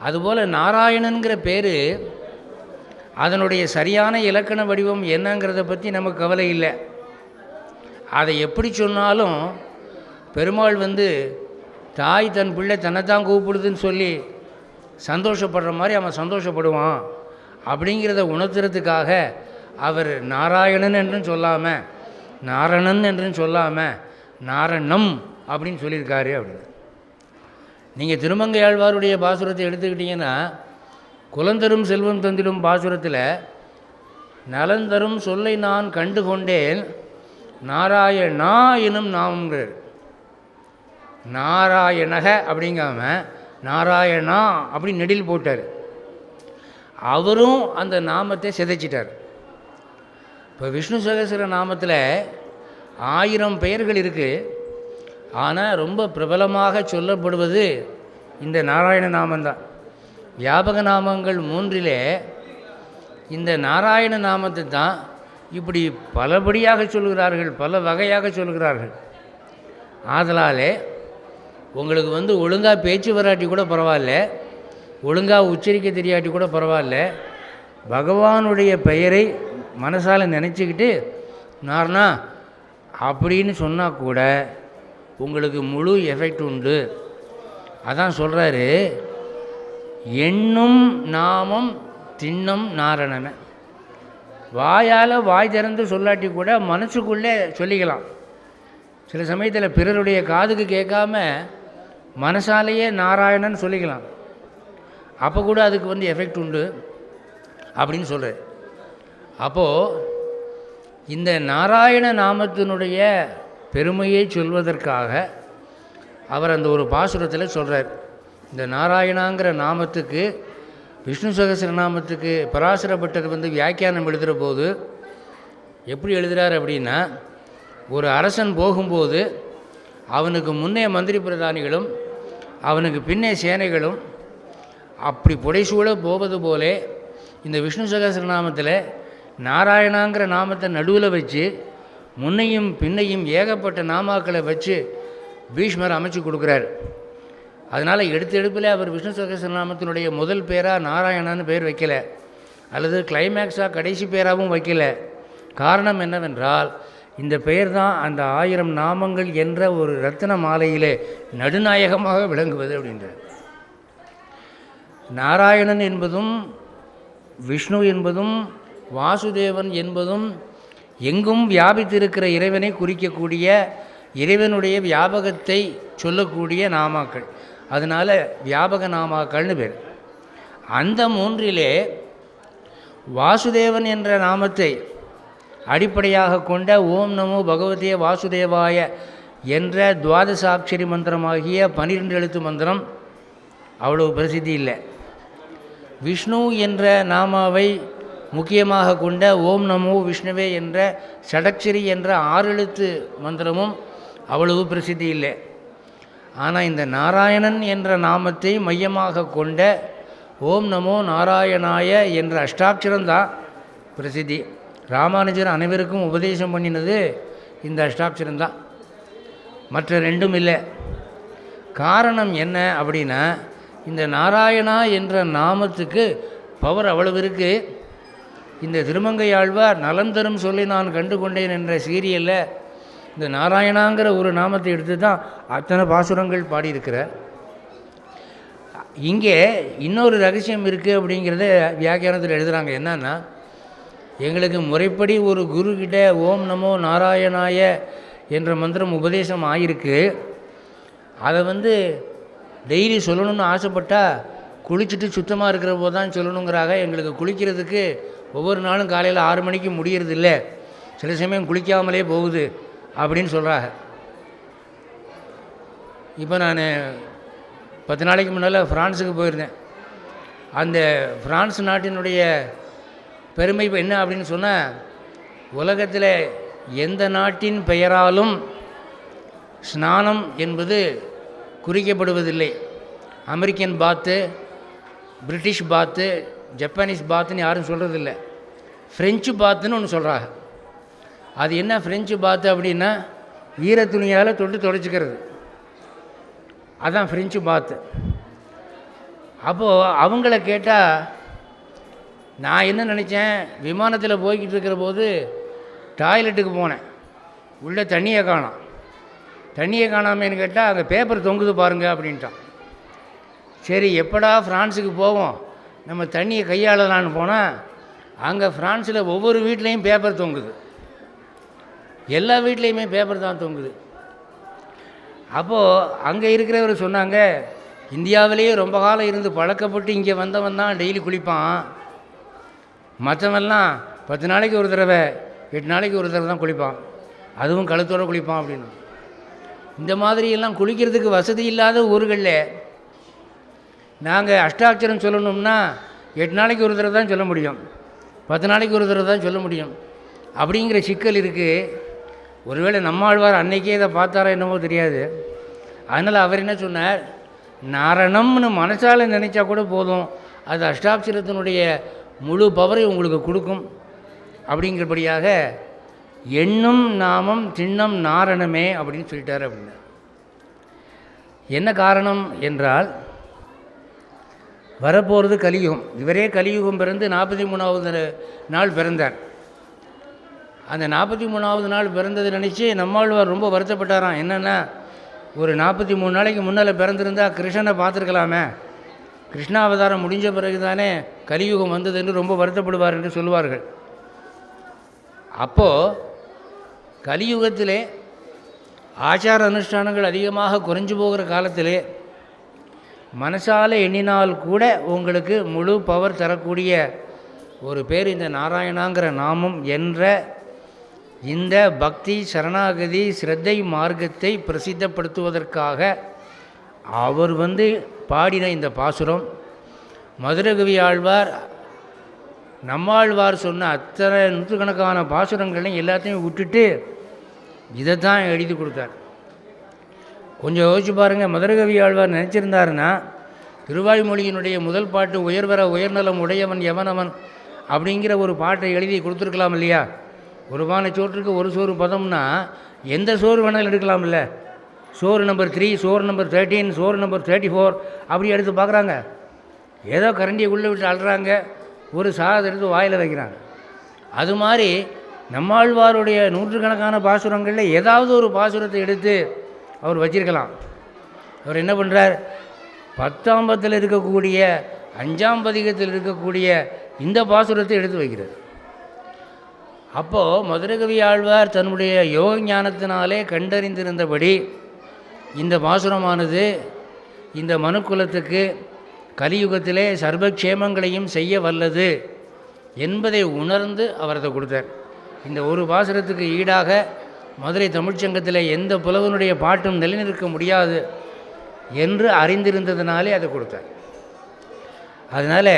அதுபோல் நாராயணனுங்கிற பேர் அதனுடைய சரியான இலக்கண வடிவம் என்னங்கிறத பற்றி நமக்கு கவலை இல்லை. அதை எப்படி சொன்னாலும் பெருமாள் தாய் தன் பிள்ளை தன்னைத்தான் கூப்பிடுதுன்னு சொல்லி சந்தோஷப்படுற மாதிரி அவன் சந்தோஷப்படுவான். அப்படிங்கிறத உணர்த்துறதுக்காக அவர் நாராயணன் என்றும் சொல்லாமல் நாரணன் என்றும் சொல்லாமல் நாரணம் அப்படின்னு சொல்லியிருக்காரு. அப்படின்னு நீங்கள் திருமங்கை ஆழ்வாருடைய பாசுரத்தை எடுத்துக்கிட்டிங்கன்னா, குலந்தரும் செல்வம் தந்திடும் பாசுரத்தில் நலந்தரும் சொல்லை நான் கண்டு கொண்டேன் நாராயணா எனும் நாமங்கிறார். நாராயணக அப்படிங்காம நாராயணா அப்படி நெடில் போட்டார். அவரும் அந்த நாமத்தை சிதைச்சிட்டார். இப்போ விஷ்ணு சகஸ்ர நாமத்தில் 1000 பெயர்கள் இருக்குது. ஆனால் ரொம்ப பிரபலமாக சொல்லப்படுவது இந்த நாராயண நாமந்தான். வியாபக நாமங்கள் 3 இந்த நாராயண நாமத்தை தான் இப்படி பலபடியாக சொல்கிறார்கள், பல வகையாக சொல்கிறார்கள். ஆதலாலே உங்களுக்கு ஒழுங்காக பேச்சு வராட்டி கூட பரவாயில்ல, ஒழுங்காக உச்சரிக்க தெரியாட்டி கூட பரவாயில்ல, பகவானுடைய பெயரை மனசால் நினச்சிக்கிட்டு நாரணா அப்படின்னு சொன்னால் கூட உங்களுக்கு முழு எஃபெக்ட் உண்டு. அதான் சொல்கிறாரு, எண்ணும் நாமம் தின்னம் நாரணனை. வாயால் வாய் திறந்து சொல்லாட்டி கூட மனசுக்குள்ளே சொல்லிக்கலாம். சில சமயத்தில் பிறருடைய காதுக்கு கேட்காம மனசாலேயே நாராயணன் சொல்லிக்கலாம். அப்போ கூட அதுக்கு எஃபெக்ட் உண்டு அப்படின்னு சொல்கிறார். அப்போது இந்த நாராயண நாமத்தினுடைய பெருமையை சொல்வதற்காக அவர் அந்த ஒரு பாசுரத்தில் சொல்கிறார். இந்த நாராயணாங்கிற நாமத்துக்கு விஷ்ணு சகஸ்ர நாமத்துக்கு பராசர பட்டர் வியாக்கியானம் எழுதுகிற போது எப்படி எழுதுகிறார் அப்படின்னா, ஒரு அரசன் போகும்போது அவனுக்கு முன்னே மந்திரி பிரதானிகளும் அவனுக்கு பின்னே சேனைகளும் அப்படி புடைசூழ போவது போலே இந்த விஷ்ணு சகஸ்ர நாமத்தில் நாராயணாங்கிற நாமத்தை நடுவில் வச்சு முன்னையும் பின்னையும் ஏகப்பட்ட நாமாக்களை வச்சு பீஷ்மர் அமைச்சு கொடுக்குறார். அதனால் எடுப்பில் அவர் விஷ்ணு சகஸ்ர நாமத்தினுடைய முதல் பேராக நாராயணன்னு பேர் வைக்கல, அல்லது கிளைமேக்ஸாக கடைசி பேராகவும் வைக்கல. காரணம் என்னவென்றால், இந்த பெயர் தான் அந்த 1000 நாமங்கள் என்ற ஒரு ரத்தின மாலையிலே நடுநாயகமாக விளங்குவது அப்படின்றார். நாராயணன் என்பதும் விஷ்ணு என்பதும் வாசுதேவன் என்பதும் எங்கும் வியாபித்திருக்கிற இறைவனை குறிக்கக்கூடிய, இறைவனுடைய வியாபகத்தை சொல்லக்கூடிய நாமாக்கள். அதனால் வியாபக நாமாக்கள்னு பேர். அந்த 3 வாசுதேவன் என்ற நாமத்தை அடிப்படையாக கொண்ட ஓம் நமோ பகவதே வாசுதேவாய என்ற துவாதசாட்சரி மந்திரமாகிய 12 எழுத்து மந்திரம் அவ்வளவு பிரசித்தி இல்லை. விஷ்ணு என்ற நாமாவை முக்கியமாக கொண்ட ஓம் நமோ விஷ்ணுவே என்ற ஷடக்ஷரி என்ற 6 எழுத்து மந்திரமும் அவ்வளவு பிரசித்தி இல்லை. ஆனால் இந்த நாராயணன் என்ற நாமத்தை மையமாக கொண்ட ஓம் நமோ நாராயணாய என்ற அஷ்டாட்சரம்தான் பிரசித்தி. ராமானுஜர் அனைவருக்கும் உபதேசம் பண்ணினது இந்த அஷ்டாட்சரம்தான், மற்ற 2ம் இல்லை. காரணம் என்ன அப்படின்னா, இந்த நாராயணா என்ற நாமத்துக்கு பவர் அவ்வளவு இருக்குது. இந்த திருமங்கை ஆழ்வார் நலம் தரும் சொல்லி நான் கண்டு கொண்டேன் என்ற சீரியலில் இந்த நாராயணாங்கிற ஒரு நாமத்தை எடுத்து தான் அத்தனை பாசுரங்கள் பாடியிருக்கிறார். இங்கே இன்னொரு ரகசியம் இருக்குது அப்படிங்கிறத வியாக்கியானத்தில் எழுதுகிறாங்க. என்னன்னா, எங்களுக்கு முறைப்படி ஒரு குருக்கிட்ட ஓம் நமோ நாராயணாய என்ற மந்திரம் உபதேசம் ஆகிருக்கு. அதை டெய்லி சொல்லணும்னு ஆசைப்பட்டால் குளிச்சுட்டு சுத்தமாக இருக்கிற போது தான் சொல்லணுங்கிறாங்க. எங்களுக்கு குளிக்கிறதுக்கு ஒவ்வொரு நாளும் காலையில் 6 மணிக்கு முடியறது இல்லை, சில சமயம் குளிக்காமலே போகுது அப்படின்னு சொல்கிறாங்க. இப்போ நான் 10 நாளைக்கு முன்னால் ஃப்ரான்ஸுக்கு போயிருந்தேன். அந்த ஃப்ரான்ஸ் நாட்டினுடைய பெருமை என்ன அப்படின்னு சொன்னால், உலகத்தில் எந்த நாட்டின் பெயராலும் ஸ்நானம் என்பது குறிக்கப்படுவதில்லை. அமெரிக்கன் பாத்து, பிரிட்டிஷ் பாத்து, ஜப்பானீஸ் பாத்துன்னு யாரும் சொல்கிறதில்லை. ஃப்ரெஞ்சு பாத்துன்னு ஒன்று சொல்கிறாங்க. அது என்ன ஃப்ரெஞ்சு பாத்து அப்படின்னா ஈரத்துணியால் தொட்டு துடைச்சிக்கிறது, அதான் ஃப்ரெஞ்சு பாத்து. அப்போது அவங்கள கேட்டால் நான் என்ன நினச்சேன், விமானத்தில் போய்கிட்டு இருக்கிற போது டாய்லெட்டுக்கு போனேன், உள்ளே தண்ணியை காணோம். தண்ணியை காணாமேன்னு கேட்டால் அங்கே பேப்பர் தொங்குது பாருங்க அப்படின்ட்டான். சரி எப்படா ஃப்ரான்ஸுக்கு போவோம் நம்ம தண்ணியை கையாளலான்னு போனால் அங்கே ஃப்ரான்ஸில் ஒவ்வொரு வீட்லேயும் பேப்பர் தொங்குது, எல்லா வீட்லேயுமே பேப்பர் தான் தொங்குது. அப்போது அங்கே இருக்கிறவர் சொன்னாங்க, இந்தியாவிலேயே ரொம்ப காலம் இருந்து பழக்கப்பட்டு இங்கே வந்தவன் தான் டெய்லி குளிப்பான், மற்றவெல்லாம் 10 நாளைக்கு ஒரு தடவை 8 நாளைக்கு ஒரு தடவை தான் குளிப்பான், அதுவும் கழுத்தோடு குளிப்பான் அப்படின்னு. இந்த மாதிரியெல்லாம் குளிக்கிறதுக்கு வசதி இல்லாத ஊர்களில் நாங்கள் அஷ்டாட்சரம் சொல்லணும்னா 8 நாளைக்கு ஒரு தடவை தான் சொல்ல முடியும், 10 நாளைக்கு ஒரு தடவை தான் சொல்ல முடியும். அப்படிங்கிற சிக்கல் இருக்குது. ஒருவேளை நம்மாழ்வார் அன்னைக்கே இதை பார்த்தாரோ என்னமோ தெரியாது. அதனால் அவர் என்ன சொன்னார், நாரணம்னு மனசால் நினச்சா கூட போதும், அது அஷ்டாட்சரத்தினுடைய முழு பவரை உங்களுக்கு கொடுக்கும். அப்படிங்கிறபடியாக எண்ணும் நாமம் திண்ணம் நாரணமே அப்படின்னு சொல்லிட்டார். அப்படின்னா என்ன காரணம் என்றால், வரப்போகிறது கலியுகம். இவரே கலியுகம் பிறந்து 43வது நாள் பிறந்தார். அந்த 43வது நாள் பிறந்தது நினச்சி நம்மாழ்வார் ரொம்ப வருத்தப்பட்டாராம். என்னென்னா, ஒரு 43 நாளைக்கு முன்னால் பிறந்திருந்தால் கிருஷ்ணனை பார்த்துருக்கலாமே, கிருஷ்ணாவதாரம் முடிஞ்ச பிறகு தானே கலியுகம் வந்தது என்று ரொம்ப வருத்தப்படுவார் என்று சொல்லுவார்கள். அப்போது கலியுகத்திலே ஆச்சார அனுஷ்டானங்கள் அதிகமாக குறைஞ்சு போகிற காலத்திலே மனசால் எண்ணினால் கூட உங்களுக்கு முழு பவர் தரக்கூடிய ஒரு பேர் இந்த நாராயணாங்கிற நாமம் என்ற இந்த பக்தி சரணாகதி ஸ்ரத்தை மார்க்கத்தை பிரசித்தப்படுத்துவதற்காக அவர் பாடின இந்த பாசுரம். மதுரகவி ஆழ்வார் நம்மாழ்வார் சொன்ன அத்தனை நூற்றுக்கணக்கான பாசுரங்களையும் எல்லாத்தையும் விட்டுட்டு இதை தான் எழுதி கொடுத்தார். கொஞ்சம் யோசிச்சு பாருங்கள், மதுரகவி ஆழ்வார் நினச்சிருந்தாருன்னா திருவாய்மொழியினுடைய முதல் பாட்டு உயர்வர உயர்நலம் உடையவன் எவனவன் அப்படிங்கிற ஒரு பாட்டை எழுதி கொடுத்துருக்கலாம் இல்லையா? ஒரு பானை சோற்றுக்கு ஒரு சோறு பதம்னா எந்த சோறு வேணாலும் எடுக்கலாம் இல்லை? சோறு நம்பர் 3, சோறு நம்பர் 13, சோறு நம்பர் 34 அப்படி எடுத்து பார்க்குறாங்க. ஏதோ கரண்டியை உள்ளே விட்டு அழுறாங்க, ஒரு சாதத்தை எடுத்து வாயில் வைக்கிறாங்க. அது மாதிரி நம்மாழ்வாருடைய நூற்றுக்கணக்கான பாசுரங்களில் ஏதாவது ஒரு பாசுரத்தை எடுத்து அவர் வச்சிருக்கலாம். அவர் என்ன பண்ணுறார், 10ஆம் பத்தில் இருக்கக்கூடிய 5ஆம் பதிகத்தில் இருக்கக்கூடிய இந்த பாசுரத்தை எடுத்து வைக்கிறார். அப்போது மதுரகவி ஆழ்வார் தன்னுடைய யோக ஞானத்தினாலே கண்டறிந்திருந்தபடி இந்த பாசுரமானது இந்த மனுக்குலத்துக்கு கலியுகத்திலே சர்வக்ஷேமங்களையும் செய்ய வல்லது என்பதை உணர்ந்து அவர் அதை கொடுத்தார். இந்த ஒரு பாசுரத்துக்கு ஈடாக மதுரை தமிழ்ச்சங்கத்தில் எந்த புலவனுடைய பாட்டும் நிலைநிற்க முடியாது என்று அறிந்திருந்ததுனாலே அதை கொடுத்தார். அதனால்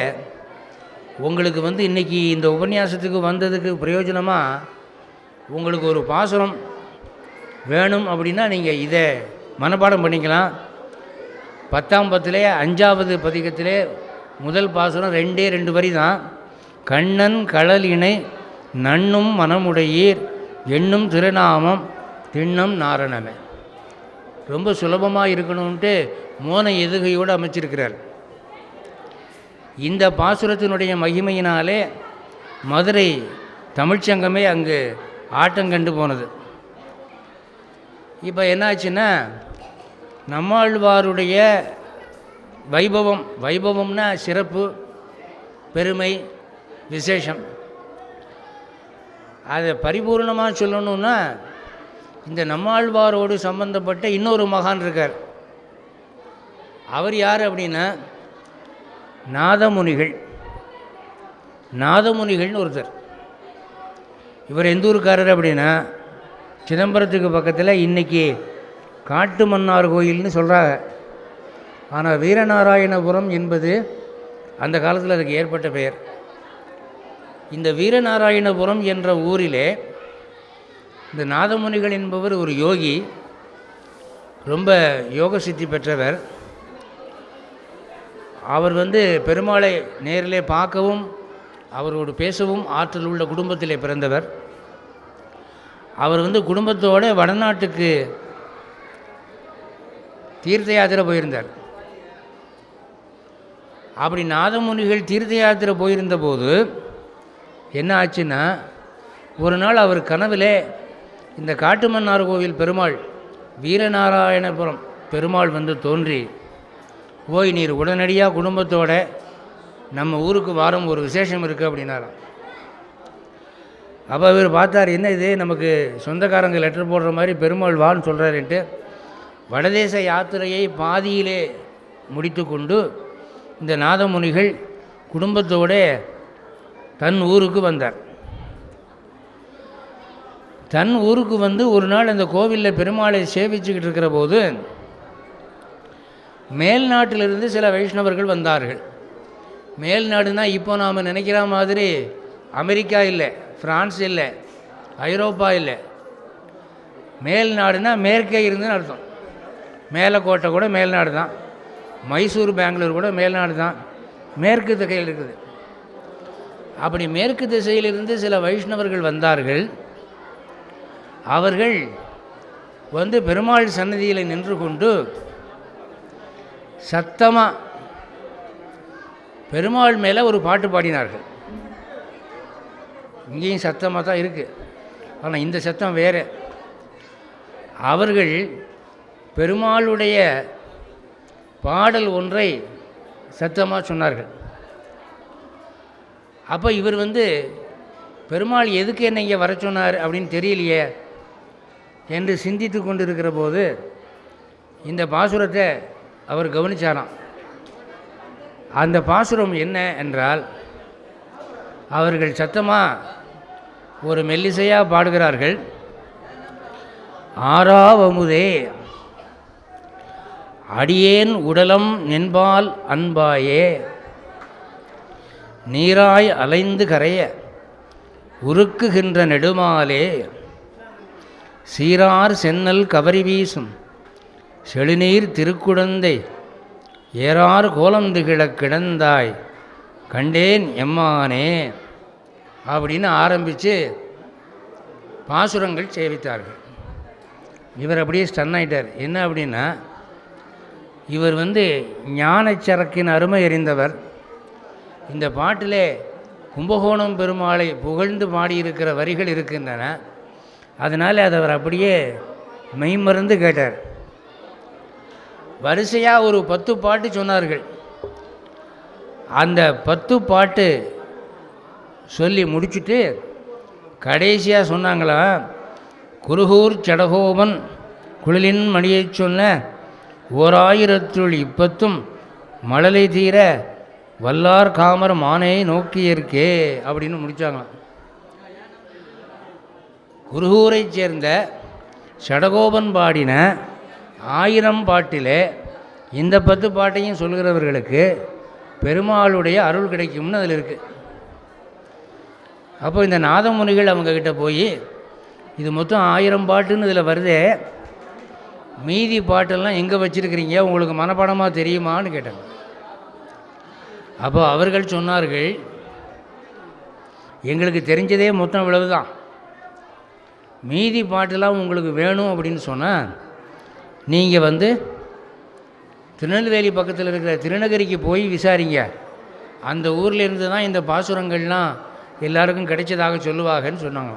உங்களுக்கு இன்றைக்கி இந்த உபன்யாசத்துக்கு வந்ததுக்கு பிரயோஜனமாக உங்களுக்கு ஒரு பாசுரம் வேணும் அப்படின்னா நீங்கள் இதை மனப்பாடம் பண்ணிக்கலாம். 10ஆம் பத்திலே 5ஆவது பதிகத்திலே முதல் பாசுரம் 2 வரி தான். கண்ணன் கடல் இணை நண்ணும் மனமுடையீர் எண்ணும் திருநாமம் திண்ணம் நாரணமே. ரொம்ப சுலபமாக இருக்கணும்ன்ட்டு மோன எதுகையோடு அமைச்சிருக்கிறார். இந்த பாசுரத்தினுடைய மகிமையினாலே மதுரை தமிழ்ச்சங்கமே அங்கு ஆட்டங்கண்டு போனது. இப்போ என்னாச்சுன்னா, நம்மாழ்வாருடைய வைபவம்னா சிறப்பு, பெருமை, விசேஷம். அதை பரிபூர்ணமாக சொல்லணுன்னா இந்த நம்மாழ்வாரோடு சம்பந்தப்பட்ட இன்னொரு மகான் இருக்கார். அவர் யார் அப்படின்னா நாதமுனிகள்னு ஒருத்தர். இவர் எந்த ஊருக்காரர் அப்படின்னா சிதம்பரத்துக்கு பக்கத்தில் இன்றைக்கி காட்டு மன்னார் கோயில்னு சொல்கிறாங்க. ஆனால் வீரநாராயணபுரம் என்பது அந்த காலத்தில் அதுக்கு ஏற்பட்ட பெயர். இந்த வீரநாராயணபுரம் என்ற ஊரிலே இந்த நாதமுனிகள் என்பவர் ஒரு யோகி, ரொம்ப யோக சித்தி பெற்றவர். அவர் பெருமாளை நேரிலே பார்க்கவும் அவரோடு பேசவும் ஆற்றல் உள்ள குடும்பத்திலே பிறந்தவர். அவர் குடும்பத்தோடு வடநாட்டுக்கு தீர்த்த யாத்திரை போயிருந்தார். அப்படி நாதமுனிகள் தீர்த்த யாத்திரை போயிருந்த போது என்ன ஆச்சுன்னா, ஒரு நாள் அவர் கனவிலே இந்த காட்டுமன்னார் கோவில் பெருமாள் வீரநாராயணபுரம் பெருமாள் தோன்றி, ஓய் நீர் உடனடியாக குடும்பத்தோட நம்ம ஊருக்கு வாரம் ஒரு விசேஷம் இருக்குது அப்படின்னாராம். அப்போ இவர் பார்த்தார், என்ன இது நமக்கு சொந்தக்காரங்க லெட்டர் போடுற மாதிரி பெருமாள் வான்னு சொல்கிறாருன்ட்டு வடதேச யாத்திரையை பாதியிலே முடித்து கொண்டு இந்த நாதமுனிகள் குடும்பத்தோட தன் ஊருக்கு வந்தார். தன் ஊருக்கு ஒரு நாள் அந்த கோவிலில் பெருமாளை சேவிச்சுக்கிட்டு இருக்கிற போது மேல் நாட்டிலிருந்து சில வைஷ்ணவர்கள் வந்தார்கள். மேல் நாடுனா இப்போ நாம் நினைக்கிற மாதிரி அமெரிக்கா இல்லை, ஃப்ரான்ஸ் இல்லை, ஐரோப்பா இல்லை. மேல் நாடுனா மேற்கே இருந்துன்னு அர்த்தம். மேலக்கோட்டை கூட மேல்நாடு தான், மைசூர் பெங்களூர் கூட மேல்நாடு தான், மேற்கு திசையில் இருக்குது. அப்படி மேற்கு திசையிலிருந்து சில வைஷ்ணவர்கள் வந்தார்கள். அவர்கள் பெருமாள் சன்னதியில் நின்று கொண்டு சத்தமாக பெருமாள் மேலே ஒரு பாட்டு பாடினார்கள். இங்கேயும் சத்தமாக தான் இருக்குது, ஆனால் இந்த சத்தம் வேறு. அவர்கள் பெருமாளுடைய பாடல் ஒன்றை சத்தமாக சொன்னார்கள். அப்போ இவர் பெருமாள் எதுக்கு என்ன இங்கே வர சொன்னார் அப்படின்னு தெரியலையே என்று சிந்தித்து கொண்டு இருக்கிற போது இந்த பாசுரத்தை அவர் கவனிச்சாராம். அந்த பாசுரம் என்ன என்றால், அவர்கள் சத்தமாக ஒரு மெல்லிசையாக பாடுகிறார்கள். ஆறாவமுதே அடியேன் உடலம் நின்பால் அன்பாயே, நீராய் அலைந்து கரைய உருக்குகின்ற நெடுமாலே, சீரார் சென்னல் கவரி வீசும் செழுநீர் திருக்குடந்தை, ஏறார் கோலந்துகிழக் கிடந்தாய் கண்டேன் எம்மானே அப்படின்னு ஆரம்பித்து பாசுரங்கள் சேவித்தார்கள். இவர் அப்படியே ஸ்டன் ஆகிட்டார். என்ன அப்படின்னா, இவர் ஞானச்சரக்கின் அருமை அறிந்தவர். இந்த பாட்டிலே கும்பகோணம் பெருமாளை புகழ்ந்து பாடியிருக்கிற வரிகள் இருக்கின்றன. அதனால் அதை அவர் அப்படியே மெய்மறந்து கேட்டார். வரிசையாக ஒரு 10 பாட்டு சொன்னார்கள். அந்த 10 பாட்டு சொல்லி முடிச்சுட்டு கடைசியாக சொன்னாங்களா, குருகூர் சடகோபன் குழலின் மணியை சொன்ன 1010 மழலை தீர வல்லார் காமர் மானை நோக்கியிருக்கே அப்படின்னு முடித்தாங்களாம். குருகூரை சேர்ந்த சடகோபன் பாடின 1000 பாட்டிலே இந்த 10 பாட்டையும் சொல்கிறவர்களுக்கு பெருமாளுடைய அருள் கிடைக்கும்னு அதில் இருக்குது. அப்போ இந்த நாதமுனிகள் அவங்கக்கிட்ட போய், இது மொத்தம் 1000 பாட்டுன்னு இதில் வருதே, மீதி பாட்டெல்லாம் எங்கே வச்சுருக்கிறீங்க, உங்களுக்கு மனப்பாடமாக தெரியுமான்னு கேட்டாங்க. அப்போ அவர்கள் சொன்னார்கள், எங்களுக்கு தெரிஞ்சதே மொத்தம் இவ்வளவு தான், மீதி பாட்டெல்லாம் உங்களுக்கு வேணும் அப்படின்னு சொன்னால் நீங்கள் திருநெல்வேலி பக்கத்தில் இருக்கிற திருநகரிக்கு போய் விசாரிங்க, அந்த ஊரில் இருந்து தான் இந்த பாசுரங்கள்லாம் எல்லாருக்கும் கிடைச்சதாக சொல்லுவாங்கன்னு சொன்னாங்க.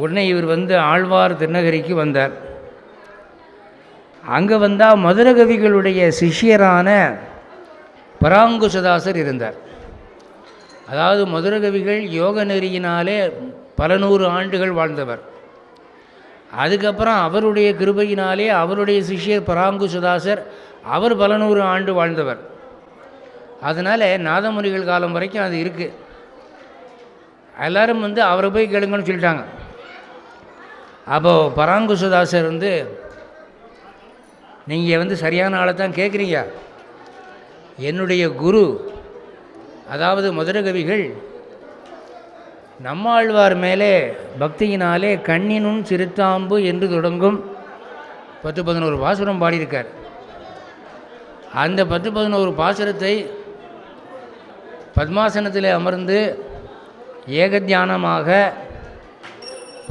உடனே இவர் ஆழ்வார் திருநகரிக்கு வந்தார். அங்கே வந்தால் மதுரகவிகளுடைய சிஷ்யரான பராங்குசதாசர் இருந்தார். அதாவது மதுரகவிகள் யோக நெறியினாலே பல 100 ஆண்டுகள் வாழ்ந்தவர். அதுக்கப்புறம் அவருடைய கிருபையினாலே அவருடைய சிஷ்யர் பராங்குசதாசர், அவர் பல 100 ஆண்டு வாழ்ந்தவர். அதனால் நாதமுனிகள் காலம் வரைக்கும் அது இருக்குது. எல்லோரும் அவரை போய் கேளுங்கன்னு சொல்லிட்டாங்க. அப்போது பராங்குசதாசர் நீங்கள் சரியான ஆளை தான் கேட்குறீங்க, என்னுடைய குரு அதாவது மதுரகவிகள் நம்மாழ்வார் மேலே பக்தியினாலே கண்ணினும் சிறுத்தாம்பு என்று தொடங்கும் 10-11 பாசுரம் பாடியிருக்கார். அந்த 10-11 பாசுரத்தை பத்மாசனத்தில் அமர்ந்து ஏகத்தியானமாக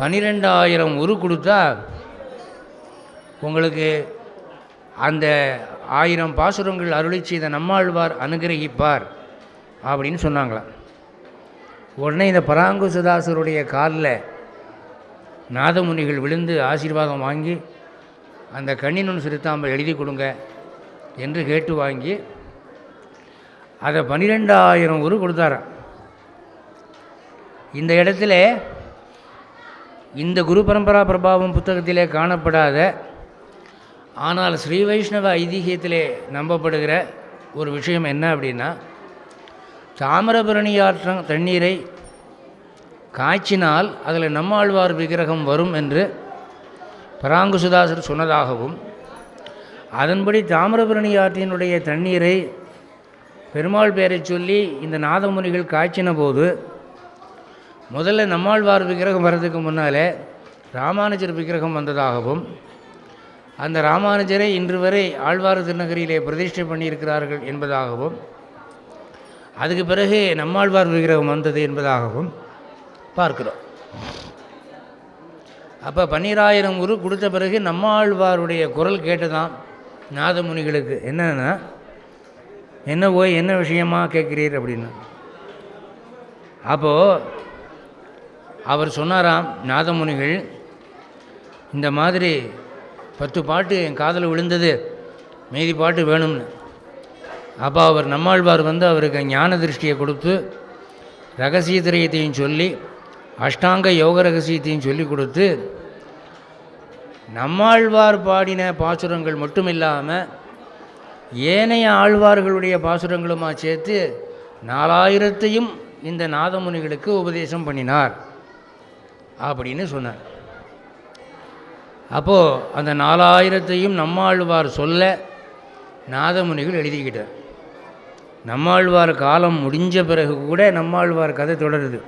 12,000 உரு கொடுத்தா உங்களுக்கு அந்த 1000 பாசுரங்கள் அருளி செய்த நம்மாழ்வார் அனுகிரகிப்பார் அப்படின்னு சொன்னாங்களாம். உடனே இந்த பராங்குசதாசருடைய காலில் நாதமுனிகள் விழுந்து ஆசீர்வாதம் வாங்கி அந்த கண்ணினுன் சிறுத்தாம்பல் எழுதி கொடுங்க என்று கேட்டு வாங்கி அதை 12,000 உரு கொடுத்தாராம். இந்த இடத்துல இந்த குரு பரம்பரா பிரபாவம் புத்தகத்திலே காணப்படாத ஆனால் ஸ்ரீ வைஷ்ணவ ஐதீகத்திலே நம்பப்படுகிற ஒரு விஷயம் என்ன அப்படின்னா, தாமிரபரணி தண்ணீரை காய்ச்சினால் அதில் நம்மாழ்வார் விக்கிரகம் வரும் என்று பராங்குசுதாசர் சொன்னதாகவும், அதன்படி தாமிரபரணி ஆற்றினுடைய தண்ணீரை பெருமாள் பெயரை சொல்லி இந்த நாதமுனிகள் காய்ச்சின போது முதல்ல நம்மாழ்வார் விக்கிரகம் வர்றதுக்கு முன்னாலே ராமானுஜர் விக்கிரகம் வந்ததாகவும், அந்த ராமானுஜரை இன்று வரை ஆழ்வார் திருநகரியிலே பிரதிஷ்டை பண்ணியிருக்கிறார்கள் என்பதாகவும், அதுக்கு பிறகு நம்மாழ்வார் விக்கிரகம் வந்தது என்பதாகவும் பார்க்கிறோம். அப்போ 12,000 உரு கொடுத்த பிறகு நம்மாழ்வாருடைய குரல் கேட்டுதான் நாதமுனிகளுக்கு. என்னன்னா, என்ன போய் என்ன விஷயமா கேட்குறீர் அப்படின்னு. அப்போது அவர் சொன்னாராம், நாதமுனிகள் இந்த மாதிரி 10 பாட்டு என் காதில் விழுந்தது, மீதி பாட்டு வேணும்னு. அப்போ அவர் நம்மாழ்வார் வந்து அவருக்கு ஞான திருஷ்டியை கொடுத்து ரகசிய திரயத்தையும் சொல்லி அஷ்டாங்க யோக ரகசியத்தையும் சொல்லி கொடுத்து நம்மாழ்வார் பாடின பாசுரங்கள் மட்டும் இல்லாமல் ஏனைய ஆழ்வார்களுடைய பாசுரங்களுமா சேர்த்து 4000 இந்த நாதமுனிகளுக்கு உபதேசம் பண்ணினார் அப்படின்னு சொன்னார். அப்போது அந்த 4000 நம்மாழ்வார் சொல்ல நாதமுனிகள் எழுதிக்கிட்டார். நம்மாழ்வார் காலம் முடிஞ்ச பிறகு கூட நம்மாழ்வார் கதை தொடருது.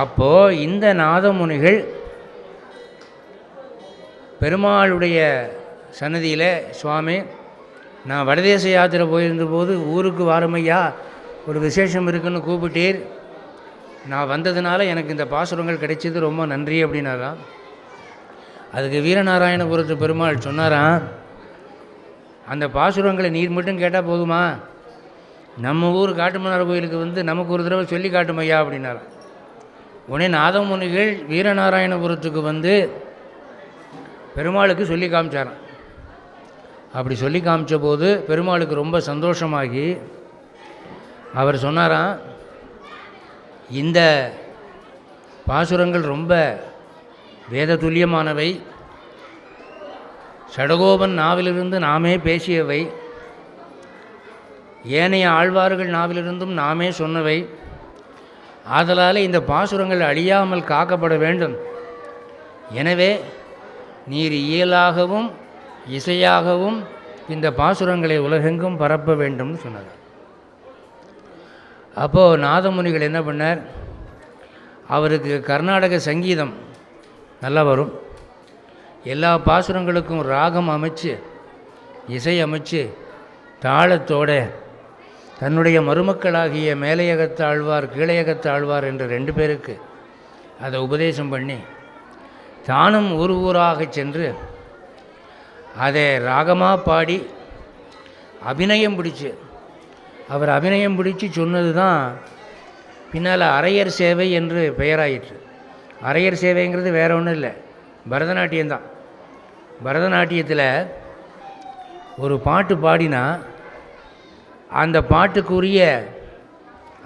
அப்போது இந்த நாதமுனிகள் பெருமாளுடைய சன்னதியில், சுவாமி நான் வடதேச யாத்திரை போயிருந்தபோது ஊருக்கு வாரமையா ஒரு விசேஷம் இருக்குன்னு கூப்பிட்டீர், நான் வந்ததுனால எனக்கு இந்த பாசுரங்கள் கிடைச்சது, ரொம்ப நன்றி அப்படின்னாராம். அதுக்கு வீரநாராயணபுரத்து பெருமாள் சொன்னாராம், அந்த பாசுரங்களை நீர் மட்டும் கேட்டால் போதுமா, நம்ம ஊர் காட்டுமன்னார் கோயிலுக்கு வந்து நமக்கு ஒரு தடவை சொல்லி காட்டுமையா அப்படின்னாராம். உடனே நாதமுனிகள் வீரநாராயணபுரத்துக்கு வந்து பெருமாளுக்கு சொல்லி காமிச்சாராம். அப்படி சொல்லி காமிச்ச போது பெருமாளுக்கு ரொம்ப சந்தோஷமாகி அவர் சொன்னாராம், இந்த பாசுரங்கள் ரொம்ப வேத துல்லியமானவை, சடகோபன் நாவிலிருந்து நாமே பேசியவை, ஏனைய ஆழ்வார்கள் நாவிலிருந்தும் நாமே சொன்னவை, ஆதலால் இந்த பாசுரங்கள் அழியாமல் காக்கப்பட வேண்டும். எனவே நீர் இயலாகவும் இசையாகவும் இந்த பாசுரங்களை உலகெங்கும் பரப்ப வேண்டும்னு சொன்னார். அப்போது நாதமுனிகள் என்ன பண்ணார், அவருக்கு கர்நாடக சங்கீதம் நல்லா வரும், எல்லா பாசுரங்களுக்கும் ராகம் அமைச்சு இசை அமைச்சு தாளத்தோட தன்னுடைய மருமக்களாகிய மேலையகத்து ஆழ்வார் கீழையகத்து ஆழ்வார் என்ற 2 பேருக்கு அதை உபதேசம் பண்ணி தானும் ஊர் ஊராக சென்று அதை ராகமாக பாடி அபிநயம் பிடிச்சு, அவர் அபிநயம் பிடிச்சு சொன்னது தான் பின்னால் அரையர் சேவை என்று பெயராயிற்று. அரையர் சேவைங்கிறது வேறு ஒன்றும் இல்லை, பரதநாட்டியம்தான். பரதநாட்டியத்தில் ஒரு பாட்டு பாடினா அந்த பாட்டுக்குரிய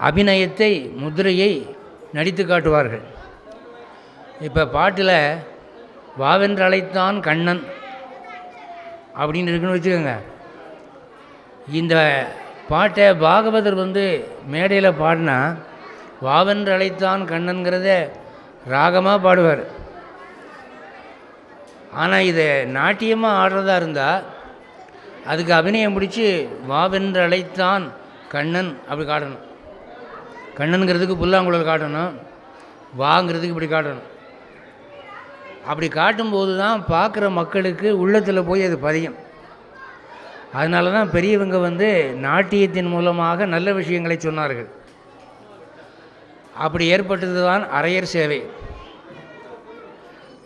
அபிநயத்தை முத்திரையை நடித்து காட்டுவார்கள். இப்போ பாட்டில் வாவென்று அழைத்தான் கண்ணன் அப்படின்னு இருக்குன்னு வச்சுக்கோங்க. இந்த பாட்டை பாகவதர் வந்து மேடையில் பாடினா வாவென்று அழைத்தான் கண்ணன்கிறத ராகமாக பாடுவார். ஆனால் இதை நாட்டியமாக ஆடுறதா இருந்தால் அதுக்கு அபிநயம் பிடிச்சி வாவென்று அழைத்தான் கண்ணன் அப்படி காட்டணும். கண்ணனுங்கிறதுக்கு புல்லாங்குழல் காட்டணும், வாங்கிறதுக்கு இப்படி காட்டணும். அப்படி காட்டும்போது தான் பார்க்குற மக்களுக்கு உள்ளத்தில் போய் அது பதியும். அதனால தான் பெரியவங்க வந்து நாட்டியத்தின் மூலமாக நல்ல விஷயங்களை சொன்னார்கள். அப்படி ஏற்பட்டது தான் அரையர் சேவை.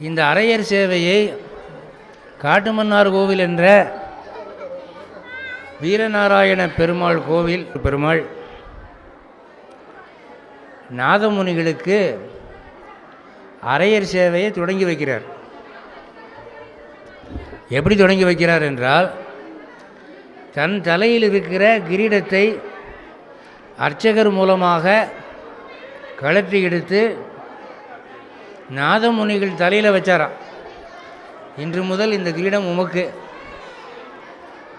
இந்த அரையர் சேவையை காட்டுமன்னார் கோவில் என்ற வீரநாராயண பெருமாள் கோவில் பெருமாள் நாதமுனிகளுக்கு அரையர் சேவையை தொடங்கி வைக்கிறார். எப்படி தொடங்கி வைக்கிறார் என்றால், தன் தலையில் இருக்கிற கிரீடத்தை அர்ச்சகர் மூலமாக கழற்றி எடுத்து நாதமுனிகள் தலையில் வச்சாராம். இன்று முதல் இந்த கிரீடம் உமக்கு,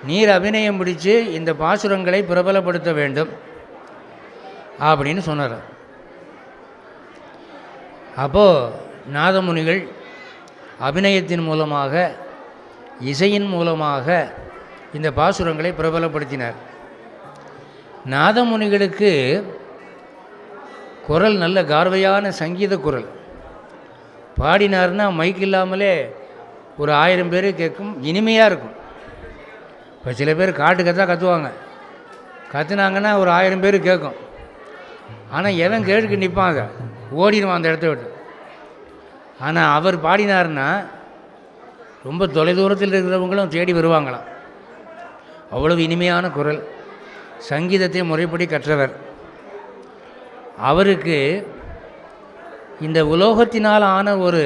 நீர் அபிநயம் பிடித்து இந்த பாசுரங்களை பிரபலப்படுத்த வேண்டும் அப்படின்னு சொன்னார். அப்போது நாதமுனிகள் அபிநயத்தின் மூலமாக, இசையின் மூலமாக இந்த பாசுரங்களை பிரபலப்படுத்தினார். நாதமுனிகளுக்கு குரல் நல்ல கார்வையான சங்கீத குரல். பாடினார்னா மைக் இல்லாமலே ஒரு 1000 பேர் கேட்கும், இனிமையாக இருக்கும். இப்போ சில பேர் காட்டு கத்தா கத்துவாங்க, கத்துனாங்கன்னா ஒரு 1000 பேர் கேட்கும். ஆனால் எவன் கேட்க நிற்பாங்க, ஓடிடுவான் அந்த இடத்த விட்டு. ஆனால் அவர் பாடினார்னா ரொம்ப தொலைதூரத்தில் இருக்கிறவங்களும் தேடி வருவாங்களாம். அவ்வளவு இனிமையான குரல், சங்கீதத்தை முறைப்படி கற்றவர். அவருக்கு இந்த உலோகத்தினால் ஆன ஒரு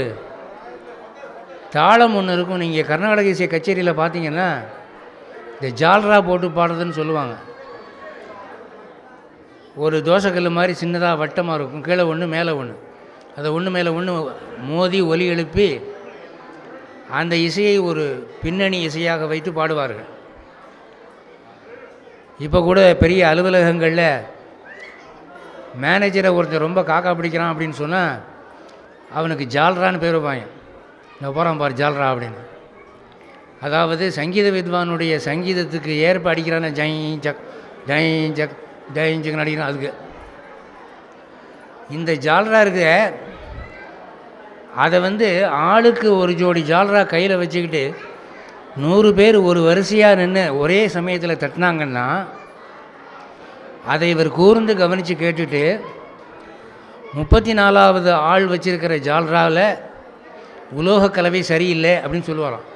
தாளம் ஒன்று இருக்கும். நீங்கள் கர்நாடக இசை கச்சேரியில் பார்த்தீங்கன்னா இந்த ஜால்ரா போட்டு பாடுறதுன்னு சொல்லுவாங்க. ஒரு தோசைக்கல் மாதிரி சின்னதாக வட்டமாக இருக்கும், கீழே ஒன்று மேலே ஒன்று, அதை ஒன்று மேலே ஒன்று மோதி ஒலி எழுப்பி அந்த இசையை ஒரு பின்னணி இசையாக வைத்து பாடுவார்கள். இப்போ கூட பெரிய அலுவலகங்களில் மேனேஜரை ஒருத்தர் ரொம்ப காக்கா பிடிக்கிறான் அப்படின்னு சொன்னால் அவனுக்கு ஜால்ரான்னு பேர் வைப்பாங்க. நான் போகிறான் பார் ஜால்ரா அப்படின்னு. அதாவது சங்கீத வித்வானுடைய சங்கீதத்துக்கு ஏற்ப அடிக்கிறான ஜக் ஜக் ஜக் அடிக்கிறான். அதுக்கு இந்த ஜால்ரா இருக்க அதை வந்து ஆளுக்கு ஒரு ஜோடி ஜால்ரா கையில் வச்சுக்கிட்டு 100 பேர் ஒரு வரிசையாக நின்று ஒரே சமயத்தில் தட்டினாங்கன்னா அதை இவர் கூர்ந்து கவனித்து கேட்டுட்டு 34வது ஆள் வச்சிருக்கிற ஜால்ராவில் உலோக கலவை சரியில்லை அப்படின்னு சொல்லுவாராம்.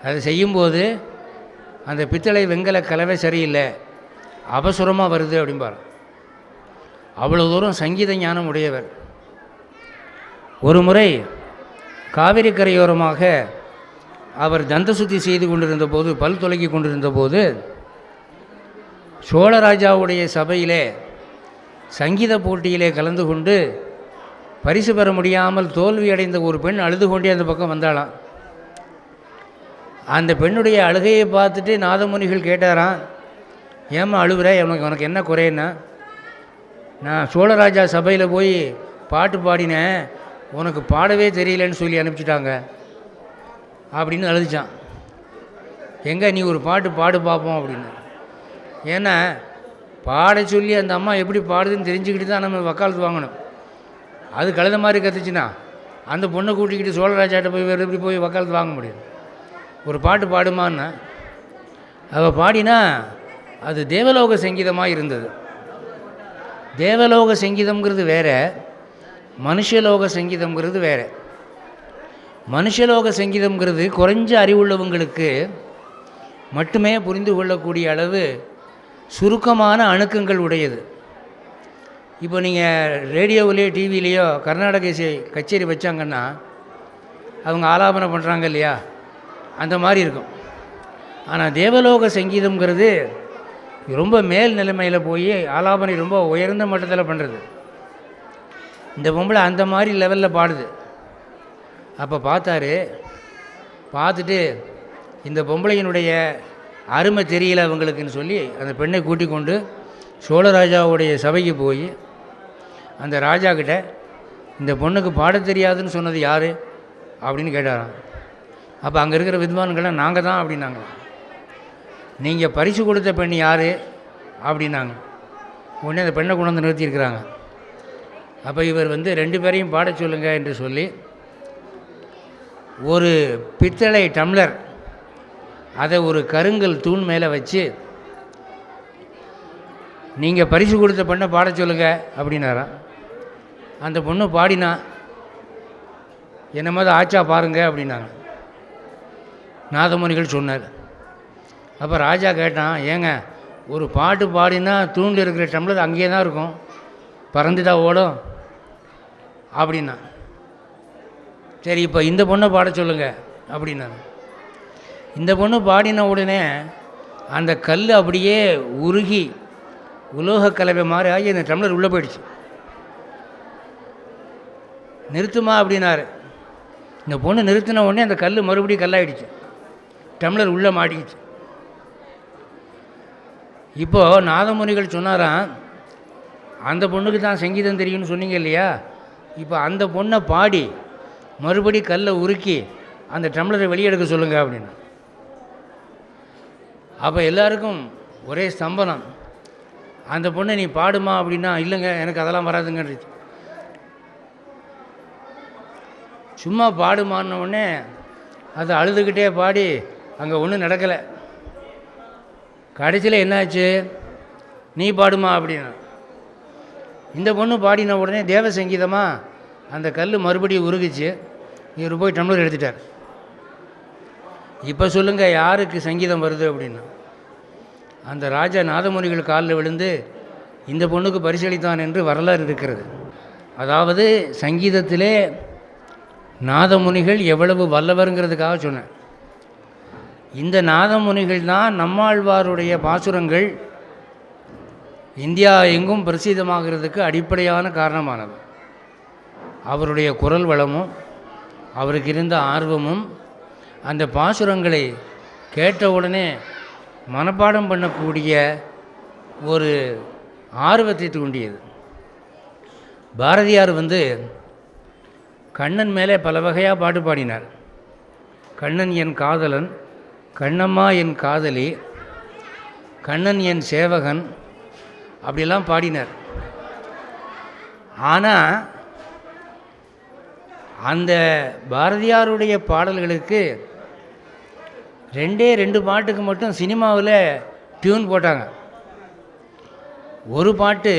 அதை செய்யும்போது அந்த பித்தளை வெங்கல கலவை சரியில்லை, அபசுரமாக வருது அப்படிம்பார். அவ்வளோ தூரம் சங்கீத ஞானம் உடையவர். ஒரு முறை காவிரி கரையோரமாக அவர் தந்த சுத்தி செய்து கொண்டிருந்த போது, பல் துலக்கி கொண்டிருந்த போது, சோழராஜாவுடைய சபையிலே சங்கீத போட்டியிலே கலந்து கொண்டு பரிசு பெற முடியாமல் தோல்வியடைந்த ஒரு பெண் அழுது கொண்டே அந்த பக்கம் வந்தாளாம். அந்த பெண்ணுடைய அழுகையை பார்த்துட்டு நாதமுனிகள் கேட்டாராம், ஏம்மா அழுகுற, உனக்கு என்ன குறைன்னா, நான் சோழராஜா சபையில் போய் பாட்டு பாடினேன், உனக்கு பாடவே தெரியலன்னு சொல்லி அனுப்பிச்சிட்டாங்க அப்படின்னு அழுதுச்சான். எங்கே நீ ஒரு பாட்டு பாடு பார்ப்போம் அப்படின்னு. ஏன்னா பாட சொல்லி அந்த அம்மா எப்படி பாடுதுன்னு தெரிஞ்சுக்கிட்டு தான் நம்ம வக்காலத்து வாங்கணும். அது கழுத மாதிரி கற்றுச்சுன்னா அந்த பொண்ணை கூட்டிக்கிட்டு சோழராஜாட்ட போய் வேறு எப்படி போய் வக்காலத்து வாங்க முடியும். ஒரு பாட்டு பாடுமான்னா அவள் பாடினா அது தேவலோக சங்கீதமாக இருந்தது. தேவலோக சங்கீதம்ங்கிறது வேறு, மனுஷலோக சங்கீதம்ங்கிறது வேறு. மனுஷலோக சங்கீதம்ங்கிறது குறைஞ்ச அறிவுள்ளவங்களுக்கு மட்டுமே புரிந்து கொள்ளக்கூடிய அளவு சுருக்கமான அணுக்கங்கள் உடையது. இப்போ நீங்கள் ரேடியோவிலேயோ டிவிலேயோ கர்நாடக இசை கச்சேரி வச்சாங்கன்னா அவங்க ஆலாபனை பண்ணுறாங்க இல்லையா, அந்த மாதிரி இருக்கும். ஆனால் தேவலோக சங்கீதம்ங்கிறது ரொம்ப மேல் நிலைமையில் போய் ஆலாபனை ரொம்ப உயர்ந்த மட்டத்தில் பண்ணுறது. இந்த பொம்பளை அந்த மாதிரி லெவலில் பாடுது. அப்போ பார்த்துட்டு இந்த பொம்பளையினுடைய அருமை தெரியல அவங்களுக்குன்னு சொல்லி அந்த பெண்ணை கூட்டிக் கொண்டு சோழராஜாவுடைய சபைக்கு போய் அந்த ராஜா கிட்ட இந்த பொண்ணுக்கு பாட தெரியாதுன்னு சொன்னது யார் அப்படின்னு கேட்டாராம். அப்போ அங்கே இருக்கிற வித்வான்கள்லாம் நாங்கள் தான் அப்படின்னாங்க. நீங்கள் பரிசு கொடுத்த பெண் யார் அப்படின்னாங்க. உடனே அந்த பெண்ணை கொண்டு வந்து நிறுத்தியிருக்கிறாங்க. அப்போ இவர் 2 பேரையும் பாட சொல்லுங்க என்று சொல்லி ஒரு பித்தளை டம்ளர் அதை ஒரு கருங்கல் தூண் மேலே வச்சு, நீங்கள் பரிசு கொடுத்த பொண்ணை பாட சொல்லுங்க அப்படின்னாராம். அந்த பொண்ணு பாடினா, என்ன மாதிரி ஆச்சா பாருங்க அப்படின்னாங்க. நாதமுனிகள் சொன்னார். அப்போ ராஜா கேட்டான், ஏங்க ஒரு பாட்டு பாடினா தூண்டில் இருக்கிற டம்ளர் அங்கேயே தான் இருக்கும், பறந்து தான் ஓடும் அப்படின்னா. சரி, இப்போ இந்த பொண்ணை பாட சொல்லுங்க அப்படின்னாங்க. இந்த பொண்ணு பாடின உடனே அந்த கல் அப்படியே உருகி உலோக கலவை மாதிரி ஆகி அந்த டம்ளர் உள்ளே போயிடுச்சு. நிறுத்துமா அப்படின்னாரு. இந்த பொண்ணு நிறுத்தின உடனே அந்த கல் மறுபடியும் கல்லாயிடுச்சு, டம்ளர் உள்ளே மாட்டிக்கிச்சு. இப்போது நாதமுனிகள் சொன்னாராம், அந்த பொண்ணுக்கு தான் சங்கீதம் தெரியும்னு சொன்னீங்க இல்லையா, இப்போ அந்த பொண்ணை பாடி மறுபடி கல்லை உருக்கி அந்த டம்ளரை வெளியெடுக்க சொல்லுங்க அப்படின்னு. அப்போ எல்லாருக்கும் ஒரே ஸ்தம்பனம். அந்த பொண்ணை நீ பாடுமா அப்படின்னா, இல்லைங்க எனக்கு அதெல்லாம் வராதுங்கன்னு. சும்மா பாடுமான்ன உடனே அதை அழுதுகிட்டே பாடி அங்கே ஒன்றும் நடக்கலை. கடைசியில் என்னாச்சு, நீ பாடுமா அப்படின்னா. இந்த பொண்ணு பாடின உடனே தேவ சங்கீதமாக அந்த கல் மறுபடியும் உருகிச்சு. இவர் போய் டம்ளர் எடுத்துட்டார். இப்போ சொல்லுங்கள் யாருக்கு சங்கீதம் வருது அப்படின்னா. அந்த ராஜா நாதமுனிகள் காலில் விழுந்து இந்த பொண்ணுக்கு பரிசளித்தான் என்று வரலாறு இருக்கிறது. அதாவது சங்கீதத்திலே நாதமுனிகள் எவ்வளவு வல்லவருங்கிறதுக்காக சொன்னேன். இந்த நாதமுனிகள் தான் நம்மாழ்வாருடைய பாசுரங்கள் இந்தியா எங்கும் பிரசித்தமாகிறதுக்கு அடிப்படையான காரணமானது. அவருடைய குரல் வளமும் அவருக்கு இருந்த ஆர்வமும் அந்த பாசுரங்களை கேட்டவுடனே மனப்பாடம் பண்ணக்கூடிய ஒரு ஆர்வத்தை தூண்டியது. பாரதியார் கண்ணன் மேலே பல வகையாக பாட்டு பாடினார். கண்ணன் என் காதலன், கண்ணம்மா என் காதலி, கண்ணன் என் சேவகன், அப்படிலாம் பாடினார். ஆனால் அந்த பாரதியாருடைய பாடல்களுக்கு ரெண்டு பாட்டுக்கு மட்டும் சினிமாவில் டியூன் போட்டாங்க. ஒரு பாட்டு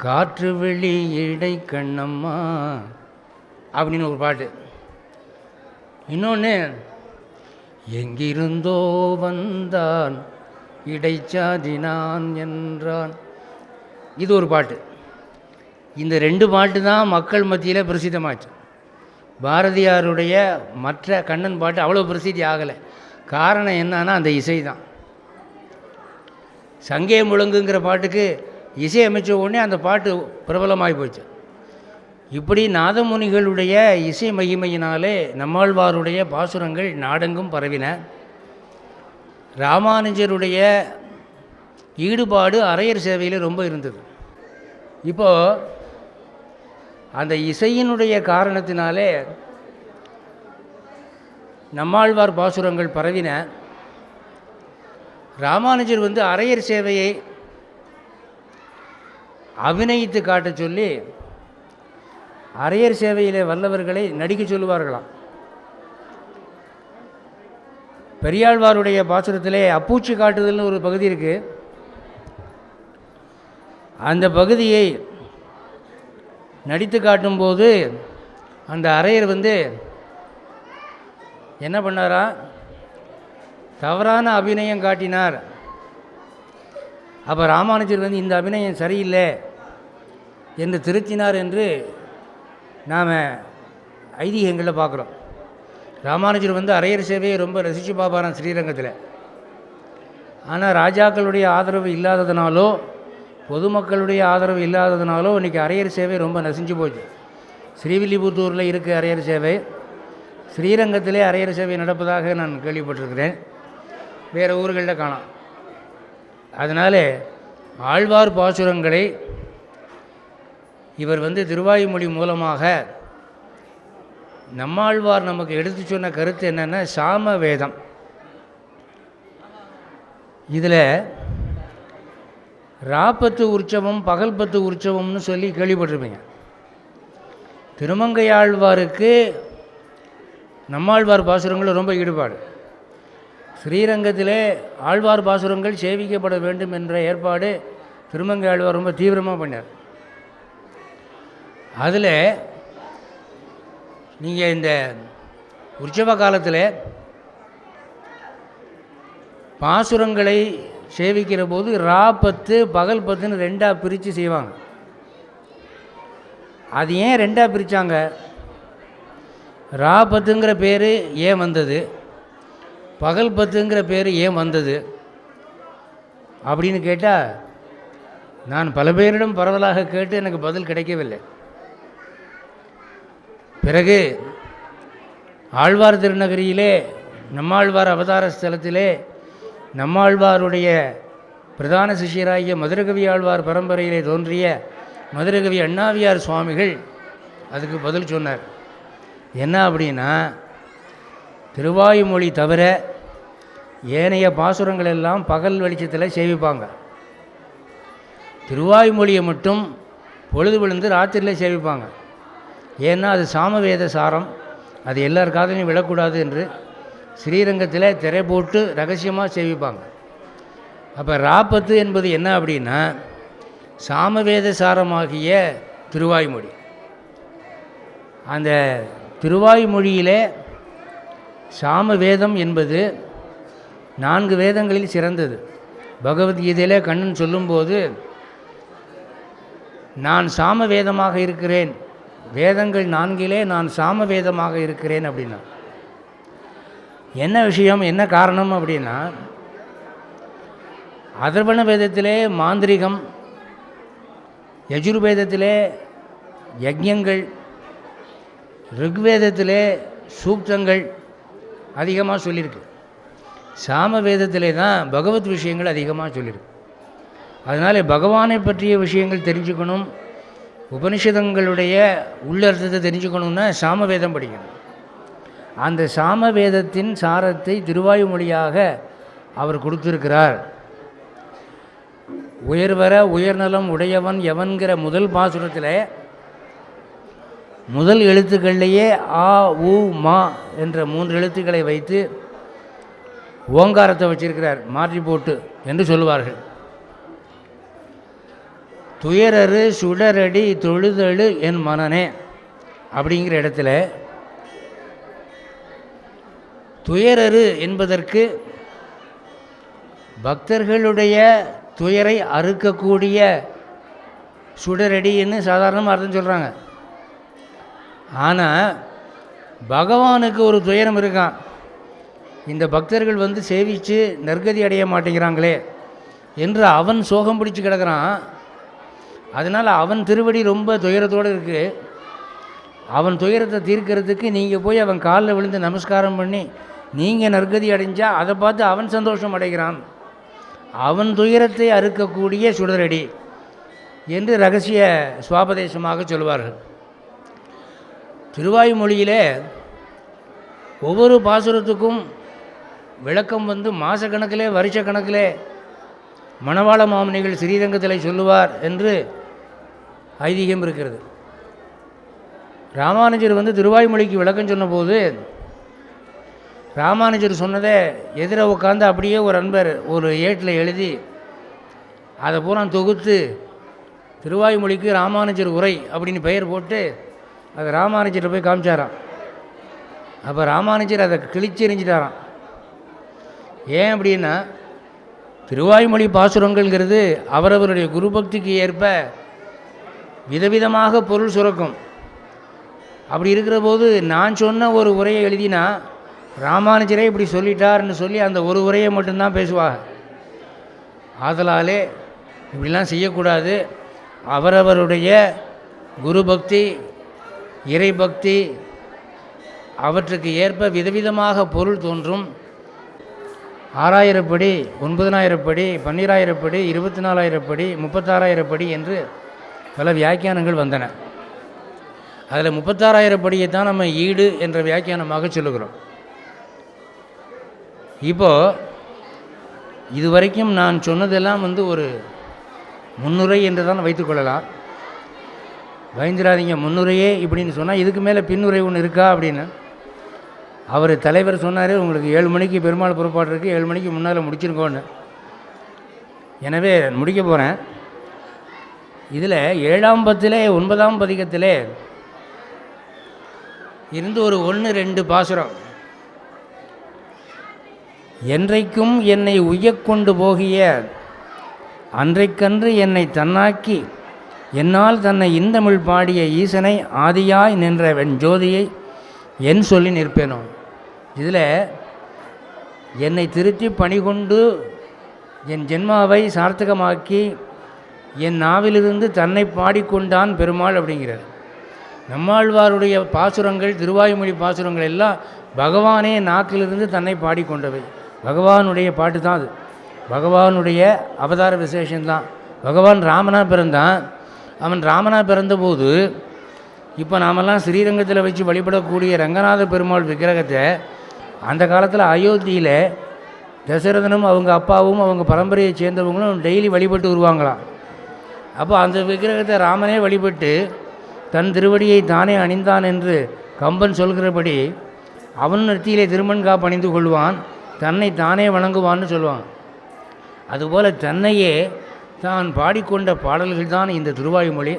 காற்று வெளி இடை கண்ணம்மா அப்படின்னு ஒரு பாட்டு. இன்னொன்று எங்கிருந்தோ வந்தான் இடைச்சாதினான் என்றான், இது ஒரு பாட்டு. இந்த ரெண்டு பாட்டு தான் மக்கள் மத்தியில் பிரசித்தமாச்சு. பாரதியாருடைய மற்ற கண்ணன் பாட்டு அவ்வளோ பிரசித்தி ஆகலை. காரணம் என்னன்னா அந்த இசை தான். சங்கே முழங்குங்கிற பாட்டுக்கு இசை அமைச்ச உடனே அந்த பாட்டு பிரபலமாகி போச்சு. இப்படி நாதமுனிகளுடைய இசை மகிமையினாலே நம்மாழ்வாருடைய பாசுரங்கள் நாடெங்கும் பரவின. ராமானுஜருடைய ஈடுபாடு அரையர் சேவையில் ரொம்ப இருந்தது. இப்போது அந்த இசையினுடைய காரணத்தினாலே நம்மாழ்வார் பாசுரங்கள் பரவின. ராமானுஜர் அரையர் சேவையை அபிநயித்து காட்ட சொல்லி அரையர் சேவையிலே வல்லவர்களை நடிக்க சொல்லுவார்களாம். பெரியாழ்வாருடைய பாசுரத்திலே அப்பூச்சி காட்டுதல்னு ஒரு பகுதி இருக்குது. அந்த பகுதியை நடித்து காட்டும்போது அந்த அரையர் என்ன பண்ணாரா, தவறான அபிநயம் காட்டினார். அப்போ ராமானுஜர் இந்த அபிநயம் சரியில்லை என்று திருத்தினார் என்று நாம் ஐதீகங்களில் பார்க்குறோம். ராமானுஜர் அரையர் சேவையை ரொம்ப ரசித்து பார்ப்பாராம் ஸ்ரீரங்கத்தில். ஆனால் ராஜாக்களுடைய ஆதரவு இல்லாததுனாலோ பொதுமக்களுடைய ஆதரவு இல்லாததுனாலோ இன்றைக்கி அரையர் சேவை ரொம்ப நசிஞ்சு போச்சு. ஸ்ரீவில்லிபுத்தூரில் இருக்குது அரையர் சேவை, ஸ்ரீரங்கத்திலே அரையர் சேவை நடப்பதாக நான் கேள்விப்பட்டிருக்கிறேன், வேறு ஊர்களில் காணாம். அதனால் ஆழ்வார் பாசுரங்களை இவர் திருவாய்மொழி மூலமாக நம்மாழ்வார் நமக்கு எடுத்து சொன்ன கருத்து என்னென்னா சாம வேதம். இதில் ராப்பத்து உற்சவம் பகல்பத்து உற்சவம்னு சொல்லி கேள்விப்பட்டிருப்பீங்க. திருமங்கையாழ்வாருக்கு நம்மாழ்வார் பாசுரங்களில் ரொம்ப ஈடுபாடு. ஸ்ரீரங்கத்திலே ஆழ்வார் பாசுரங்கள் சேவிக்கப்பட வேண்டும் என்ற ஏற்பாடு திருமங்கை ஆழ்வார் ரொம்ப தீவிரமாக பண்ணார். அதில் நீங்கள் இந்த உற்சவ காலத்தில் பாசுரங்களை சேவிக்கிற போது ரா 10 பகல் 10ன்னு 2ஆக பிரித்து செய்வாங்க. அது ஏன் 2ஆக பிரித்தாங்க? ரா 10ங்கிற பேர் ஏன் வந்தது, பகல் 10ங்கிற பேர் ஏன் வந்தது அப்படின்னு கேட்டால், நான் பல பேரிடம் பரவலாக கேட்டு எனக்கு பதில் கிடைக்கவில்லை. பிறகு ஆழ்வார் திருநகரியிலே நம்மாழ்வார் அவதார ஸ்தலத்திலே நம்மாழ்வாருடைய பிரதான சிஷ்யராகிய மதுரகவி ஆழ்வார் பரம்பரையிலே தோன்றிய மதுரகவி அண்ணாவியார் சுவாமிகள் அதுக்கு பதில் சொன்னார். என்ன அப்படின்னா, திருவாய்மொழி தவிர ஏனைய பாசுரங்கள் எல்லாம் பகல் வெளிச்சத்தில் சேவிப்பாங்க. திருவாய்மொழியை மட்டும் பொழுது விழுந்து ராத்திரியில் சேவிப்பாங்க. ஏன்னா அது சாமவேத சாரம், அது எல்லார் காதலையும் விழக்கூடாது என்று ஸ்ரீரங்கத்தில் திரை போட்டு ரகசியமாக சேவிப்பாங்க. அப்போ ரா 10 என்பது என்ன அப்படின்னா, சாமவேத சாரமாகிய திருவாய்மொழி. அந்த திருவாய்மொழியிலே சாமவேதம் என்பது 4 வேதங்களில் சிறந்தது. பகவத்கீதையிலே கண்ணன் சொல்லும்போது, நான் சாமவேதமாக இருக்கிறேன், வேதங்கள் 4லே நான் சாமவேதமாக இருக்கிறேன் அப்படின்னா என்ன விஷயம், என்ன காரணம் அப்படின்னா, அதர்வண வேதத்திலே மாந்திரிகம், யஜுர்வேதத்திலே யஜ்ஞங்கள், ருக்வேதத்திலே சூக்தங்கள் அதிகமாக சொல்லியிருக்கு. சாமவேதத்திலே தான் பகவத் விஷயங்கள் அதிகமாக சொல்லியிருக்கு. அதனால் பகவானை பற்றிய விஷயங்கள் தெரிஞ்சுக்கணும், உபனிஷதங்களுடைய உள்ளர்த்தத்தை தெரிஞ்சுக்கணுன்னா சாமவேதம் படிக்கணும். அந்த சாமவேதத்தின் சாரத்தை திருவாய்மொழியாக அவர் கொடுத்திருக்கிறார். உயர்வர உயர்நலம் உடையவன் எவன்கிற முதல் பாசுரத்தில் முதல் எழுத்துக்கள்லேயே ஆ உ மா என்ற 3 எழுத்துக்களை வைத்து ஓங்காரத்தை வச்சிருக்கிறார், மாற்றி போட்டு என்று சொல்லுவார்கள். துயரரு சுடரடி தொழுதழு என் மனனே அப்படிங்கிற இடத்துல துயரரு என்பதற்கு பக்தர்களுடைய துயரை அறுக்கக்கூடிய சுடரடின்னு சாதாரணமாக அர்த்தம் சொல்கிறாங்க. ஆனால் பகவானுக்கு ஒரு துயரம் இருக்கான், இந்த பக்தர்கள் வந்து சேவித்து நற்கதி அடைய மாட்டேங்கிறாங்களே என்று அவன் சோகம் பிடிச்சி கிடக்கிறான். அதனால் அவன் திருவடி ரொம்ப துயரத்தோடு இருக்குது. அவன் துயரத்தை தீர்க்கிறதுக்கு நீங்கள் போய் அவன் காலில் விழுந்து நமஸ்காரம் பண்ணி நீங்கள் நற்கதி அடைஞ்சால் அதை பார்த்து அவன் சந்தோஷம் அடைகிறான். அவன் துயரத்தை அறுக்கக்கூடிய சுடரடி என்று ரகசிய சுவாபதேசமாக சொல்வார்கள். திருவாய்மொழியிலே ஒவ்வொரு பாசுரத்துக்கும் விளக்கம் வந்து மாதக்கணக்கிலே வருஷக்கணக்கிலே மணவாள மாமுனிகள் ஸ்ரீரங்கத்தில் சொல்லுவார் என்று ஐதீகம் இருக்கிறது. ராமானுஜர் வந்து திருவாய்மொழிக்கு விளக்கம் சொன்னபோது ராமானுஜர் சொன்னதை எதிர உட்காந்து அப்படியே ஒரு அன்பர் ஒரு ஏட்டில் எழுதி அதை பூரா தொகுத்து திருவாய்மொழிக்கு ராமானுஜர் உரை அப்படின்னு பெயர் போட்டு அதை ராமானுஜரை போய் காமிச்சாராம். அப்போ ராமானுஜர் அதை கிழிச்செறிஞ்சிட்டாராம். ஏன் அப்படின்னா, திருவாய்மொழி பாசுரங்கள்ங்கிறது அவரவருடைய குரு பக்திக்கு ஏற்ப விதவிதமாக பொருள் சுரக்கும். அப்படி இருக்கிற போது நான் சொன்ன ஒரு உரையை எழுதினா ராமானுஜரே இப்படி சொல்லிட்டார்னு சொல்லி அந்த ஒரு உரையை மட்டும்தான் பேசுவாங்க. ஆதலாலே இப்படிலாம் செய்யக்கூடாது. அவரவருடைய குரு பக்தி, இறை பக்தி அவற்றுக்கு ஏற்ப விதவிதமாக பொருள் தோன்றும். 6000 படி, 9000 படி, 12000 படி, 24000 படி, 36000 படி என்று பல வியாக்கியானங்கள் வந்தன. அதில் 36000 படியை தான் நம்ம ஈடு என்ற வியாக்கியானமாக சொல்லுகிறோம். இப்போது இதுவரைக்கும் நான் சொன்னதெல்லாம் வந்து ஒரு முன்னுரை என்று தான் வைத்துக்கொள்ளலாம். பயந்துடாதீங்க, முன்னுரையே இப்படின்னு சொன்னால் இதுக்கு மேலே பின்னுரை ஒன்று இருக்கா அப்படின்னு. அவர் தலைவர் சொன்னார், உங்களுக்கு 7 மணிக்கு பெருமாள் புறப்பாடு இருக்குது, 7 மணிக்கு முன்னால் முடிச்சிருக்கோன்னு. எனவே முடிக்க போகிறேன். இதில் 7ஆம் பத்திலே 9ஆம் பதிகத்திலே இருந்து ஒரு 1-2 பாசுரம். என்றைக்கும் என்னை உய்யக்கொண்டு போகிய அன்றைக்கன்று என்னை தன்னாக்கி என்னால் தன்னை இந்தமிழ் பாடிய ஈசனை ஆதியாய் நின்ற வெண்ஜோதியை என் சொல்லி நிற்பேனோ. இதில் என்னை திருத்தி பணிகொண்டு என் ஜென்மாவை சார்த்தகமாக்கி என் நாவிலிருந்து தன்னை பாடிக்கொண்டான் பெருமாள் அப்படிங்கிறார். நம்மாழ்வாருடைய பாசுரங்கள், திருவாய்மொழி பாசுரங்கள் எல்லாம் பகவானே நாக்கிலிருந்து தன்னை பாடிக்கொண்டவை. பகவானுடைய பாட்டு தான் அது, பகவானுடைய அவதார விசேஷந்தான். பகவான் ராமனாக பிறந்தான். அவன் ராமனாக பிறந்தபோது இப்போ நாமெல்லாம் ஸ்ரீரங்கத்தில் வச்சு வழிபடக்கூடிய ரங்கநாத பெருமாள் விக்கிரகத்தை அந்த காலத்தில் அயோத்தியில் தசரதனும் அவங்க அப்பாவும் அவங்க பரம்பரையை சேர்ந்தவங்களும் டெய்லி வழிபட்டு வருவாங்களாம். அப்போ அந்த விக்கிரகத்தை ராமனே வழிபட்டு தன் திருவடியை தானே அணிந்தான் என்று கம்பன் சொல்கிறபடி அவன் நெற்றியிலே திருமண்கா பணிந்து கொள்வான், தன்னை தானே வணங்குவான்னு சொல்லுவான். அதுபோல் தன்னையே தான் பாடிக்கொண்ட பாடல்கள் தான் இந்த திருவாய்மொழி.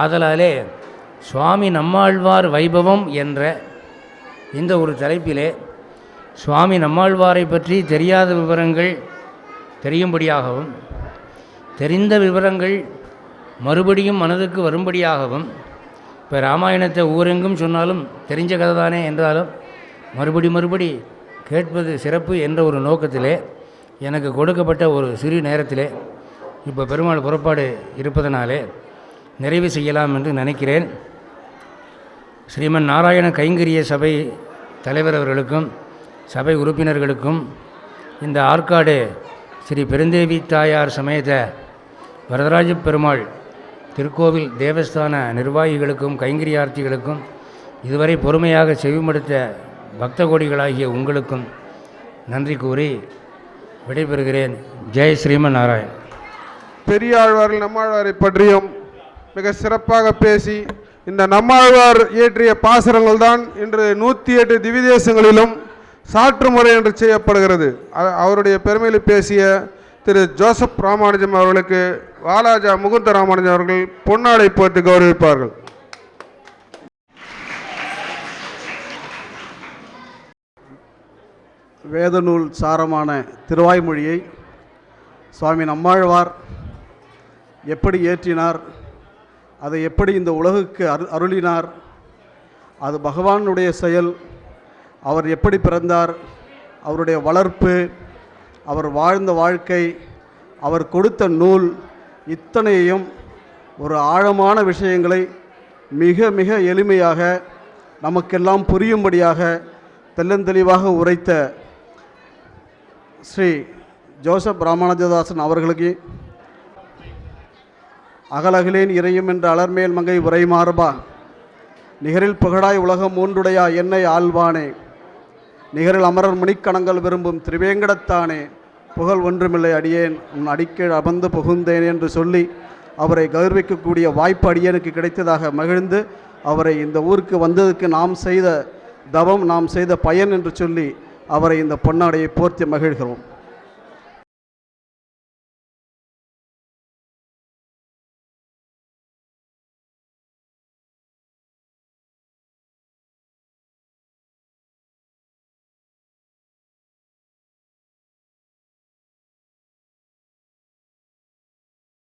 ஆதலாலே சுவாமி நம்மாழ்வார் வைபவம் என்ற இந்த ஒரு தலைப்பிலே சுவாமி நம்மாழ்வாரை பற்றி தெரியாத விவரங்கள் தெரியும்படியாகவும், தெரிந்த விவரங்கள் மறுபடியும் மனதுக்கு வரும்படியாகவும், இப்போ ராமாயணத்தை ஊரெங்கும் சொன்னாலும் தெரிஞ்ச கதை தானே என்றாலும் மறுபடி கேட்பது சிறப்பு என்ற ஒரு நோக்கத்திலே எனக்கு கொடுக்கப்பட்ட ஒரு சிறு நேரத்திலே இப்போ பெருமாள் புறப்பாடு இருப்பதனாலே நிறைவு செய்யலாம் என்று நினைக்கிறேன். ஸ்ரீமன் நாராயண கைங்கரிய சபை தலைவர் அவர்களுக்கும் சபை உறுப்பினர்களுக்கும் இந்த ஆற்காடு ஸ்ரீ பெருந்தேவி தாயார் சமேத வரதராஜ பெருமாள் திருக்கோவில் தேவஸ்தான நிர்வாகிகளுக்கும் கைங்கரியார்த்திகளுக்கும் இதுவரை பொறுமையாக செவிமடுத்த பக்த கோடிகளாகிய உங்களுக்கும் நன்றி கூறி விடைபெறுகிறேன். ஜெய் ஸ்ரீமன் நாராயண். பெரியாழ்வார்கள் நம்மாழ்வாரை பற்றியும் மிக சிறப்பாக பேசி இந்த நம்மாழ்வார் இயற்றிய பாசுரங்கள் தான் இன்று 108 திவ்யதேசங்களிலும் சாற்று முறை என்று செய்யப்படுகிறது. அவருடைய பெருமையில் பேசிய திரு ஜோசப் ராமானுஜம் அவர்களுக்கு வாலாஜா முகுந்த ராமானுஜம் அவர்கள் பொன்னாடை போட்டு கௌரவிப்பார்கள். வேதநூல் சாரமான திருவாய்மொழியை சுவாமி நம்மாழ்வார் எப்படி இயற்றினார், அதை எப்படி இந்த உலகுக்கு அருளினார், அது பகவானுடைய செயல், அவர் எப்படி பிறந்தார், அவருடைய வளர்ப்பு, அவர் வாழ்ந்த வாழ்க்கை, அவர் கொடுத்த நூல், இத்தனையையும் ஒரு ஆழமான விஷயங்களை மிக மிக எளிமையாக நமக்கெல்லாம் புரியும்படியாக தெள்ளந்தெளிவாக உரைத்த ஸ்ரீ ஜோசப் ராமானுஜதாசன் அவர்களுக்கு அகலகிலேன் இறையும் என்ற அலர்மேல் மங்கை உரை மார்பா, நிகரில் புகழாய் உலகம் மூன்றுடையா என்னை ஆழ்வானே, நிகரில் அமரர் முனிக்கணங்கள் விரும்பும் திருவேங்கடத்தானே, புகழ் ஒன்றுமில்லை அடியேன் உன் அடிக்கீழ் அமர்ந்து புகுந்தேன் என்று சொல்லி அவரை கௌரவிக்கக்கூடிய வாய்ப்பு அடியேனுக்கு கிடைத்ததாக மகிழ்ந்து, அவரை இந்த ஊருக்கு வந்ததுக்கு நாம் செய்த தவம், நாம் செய்த பயன் என்று சொல்லி அவரை இந்த பொன்னாடையை போர்த்தி மகிழ்கிறோம்.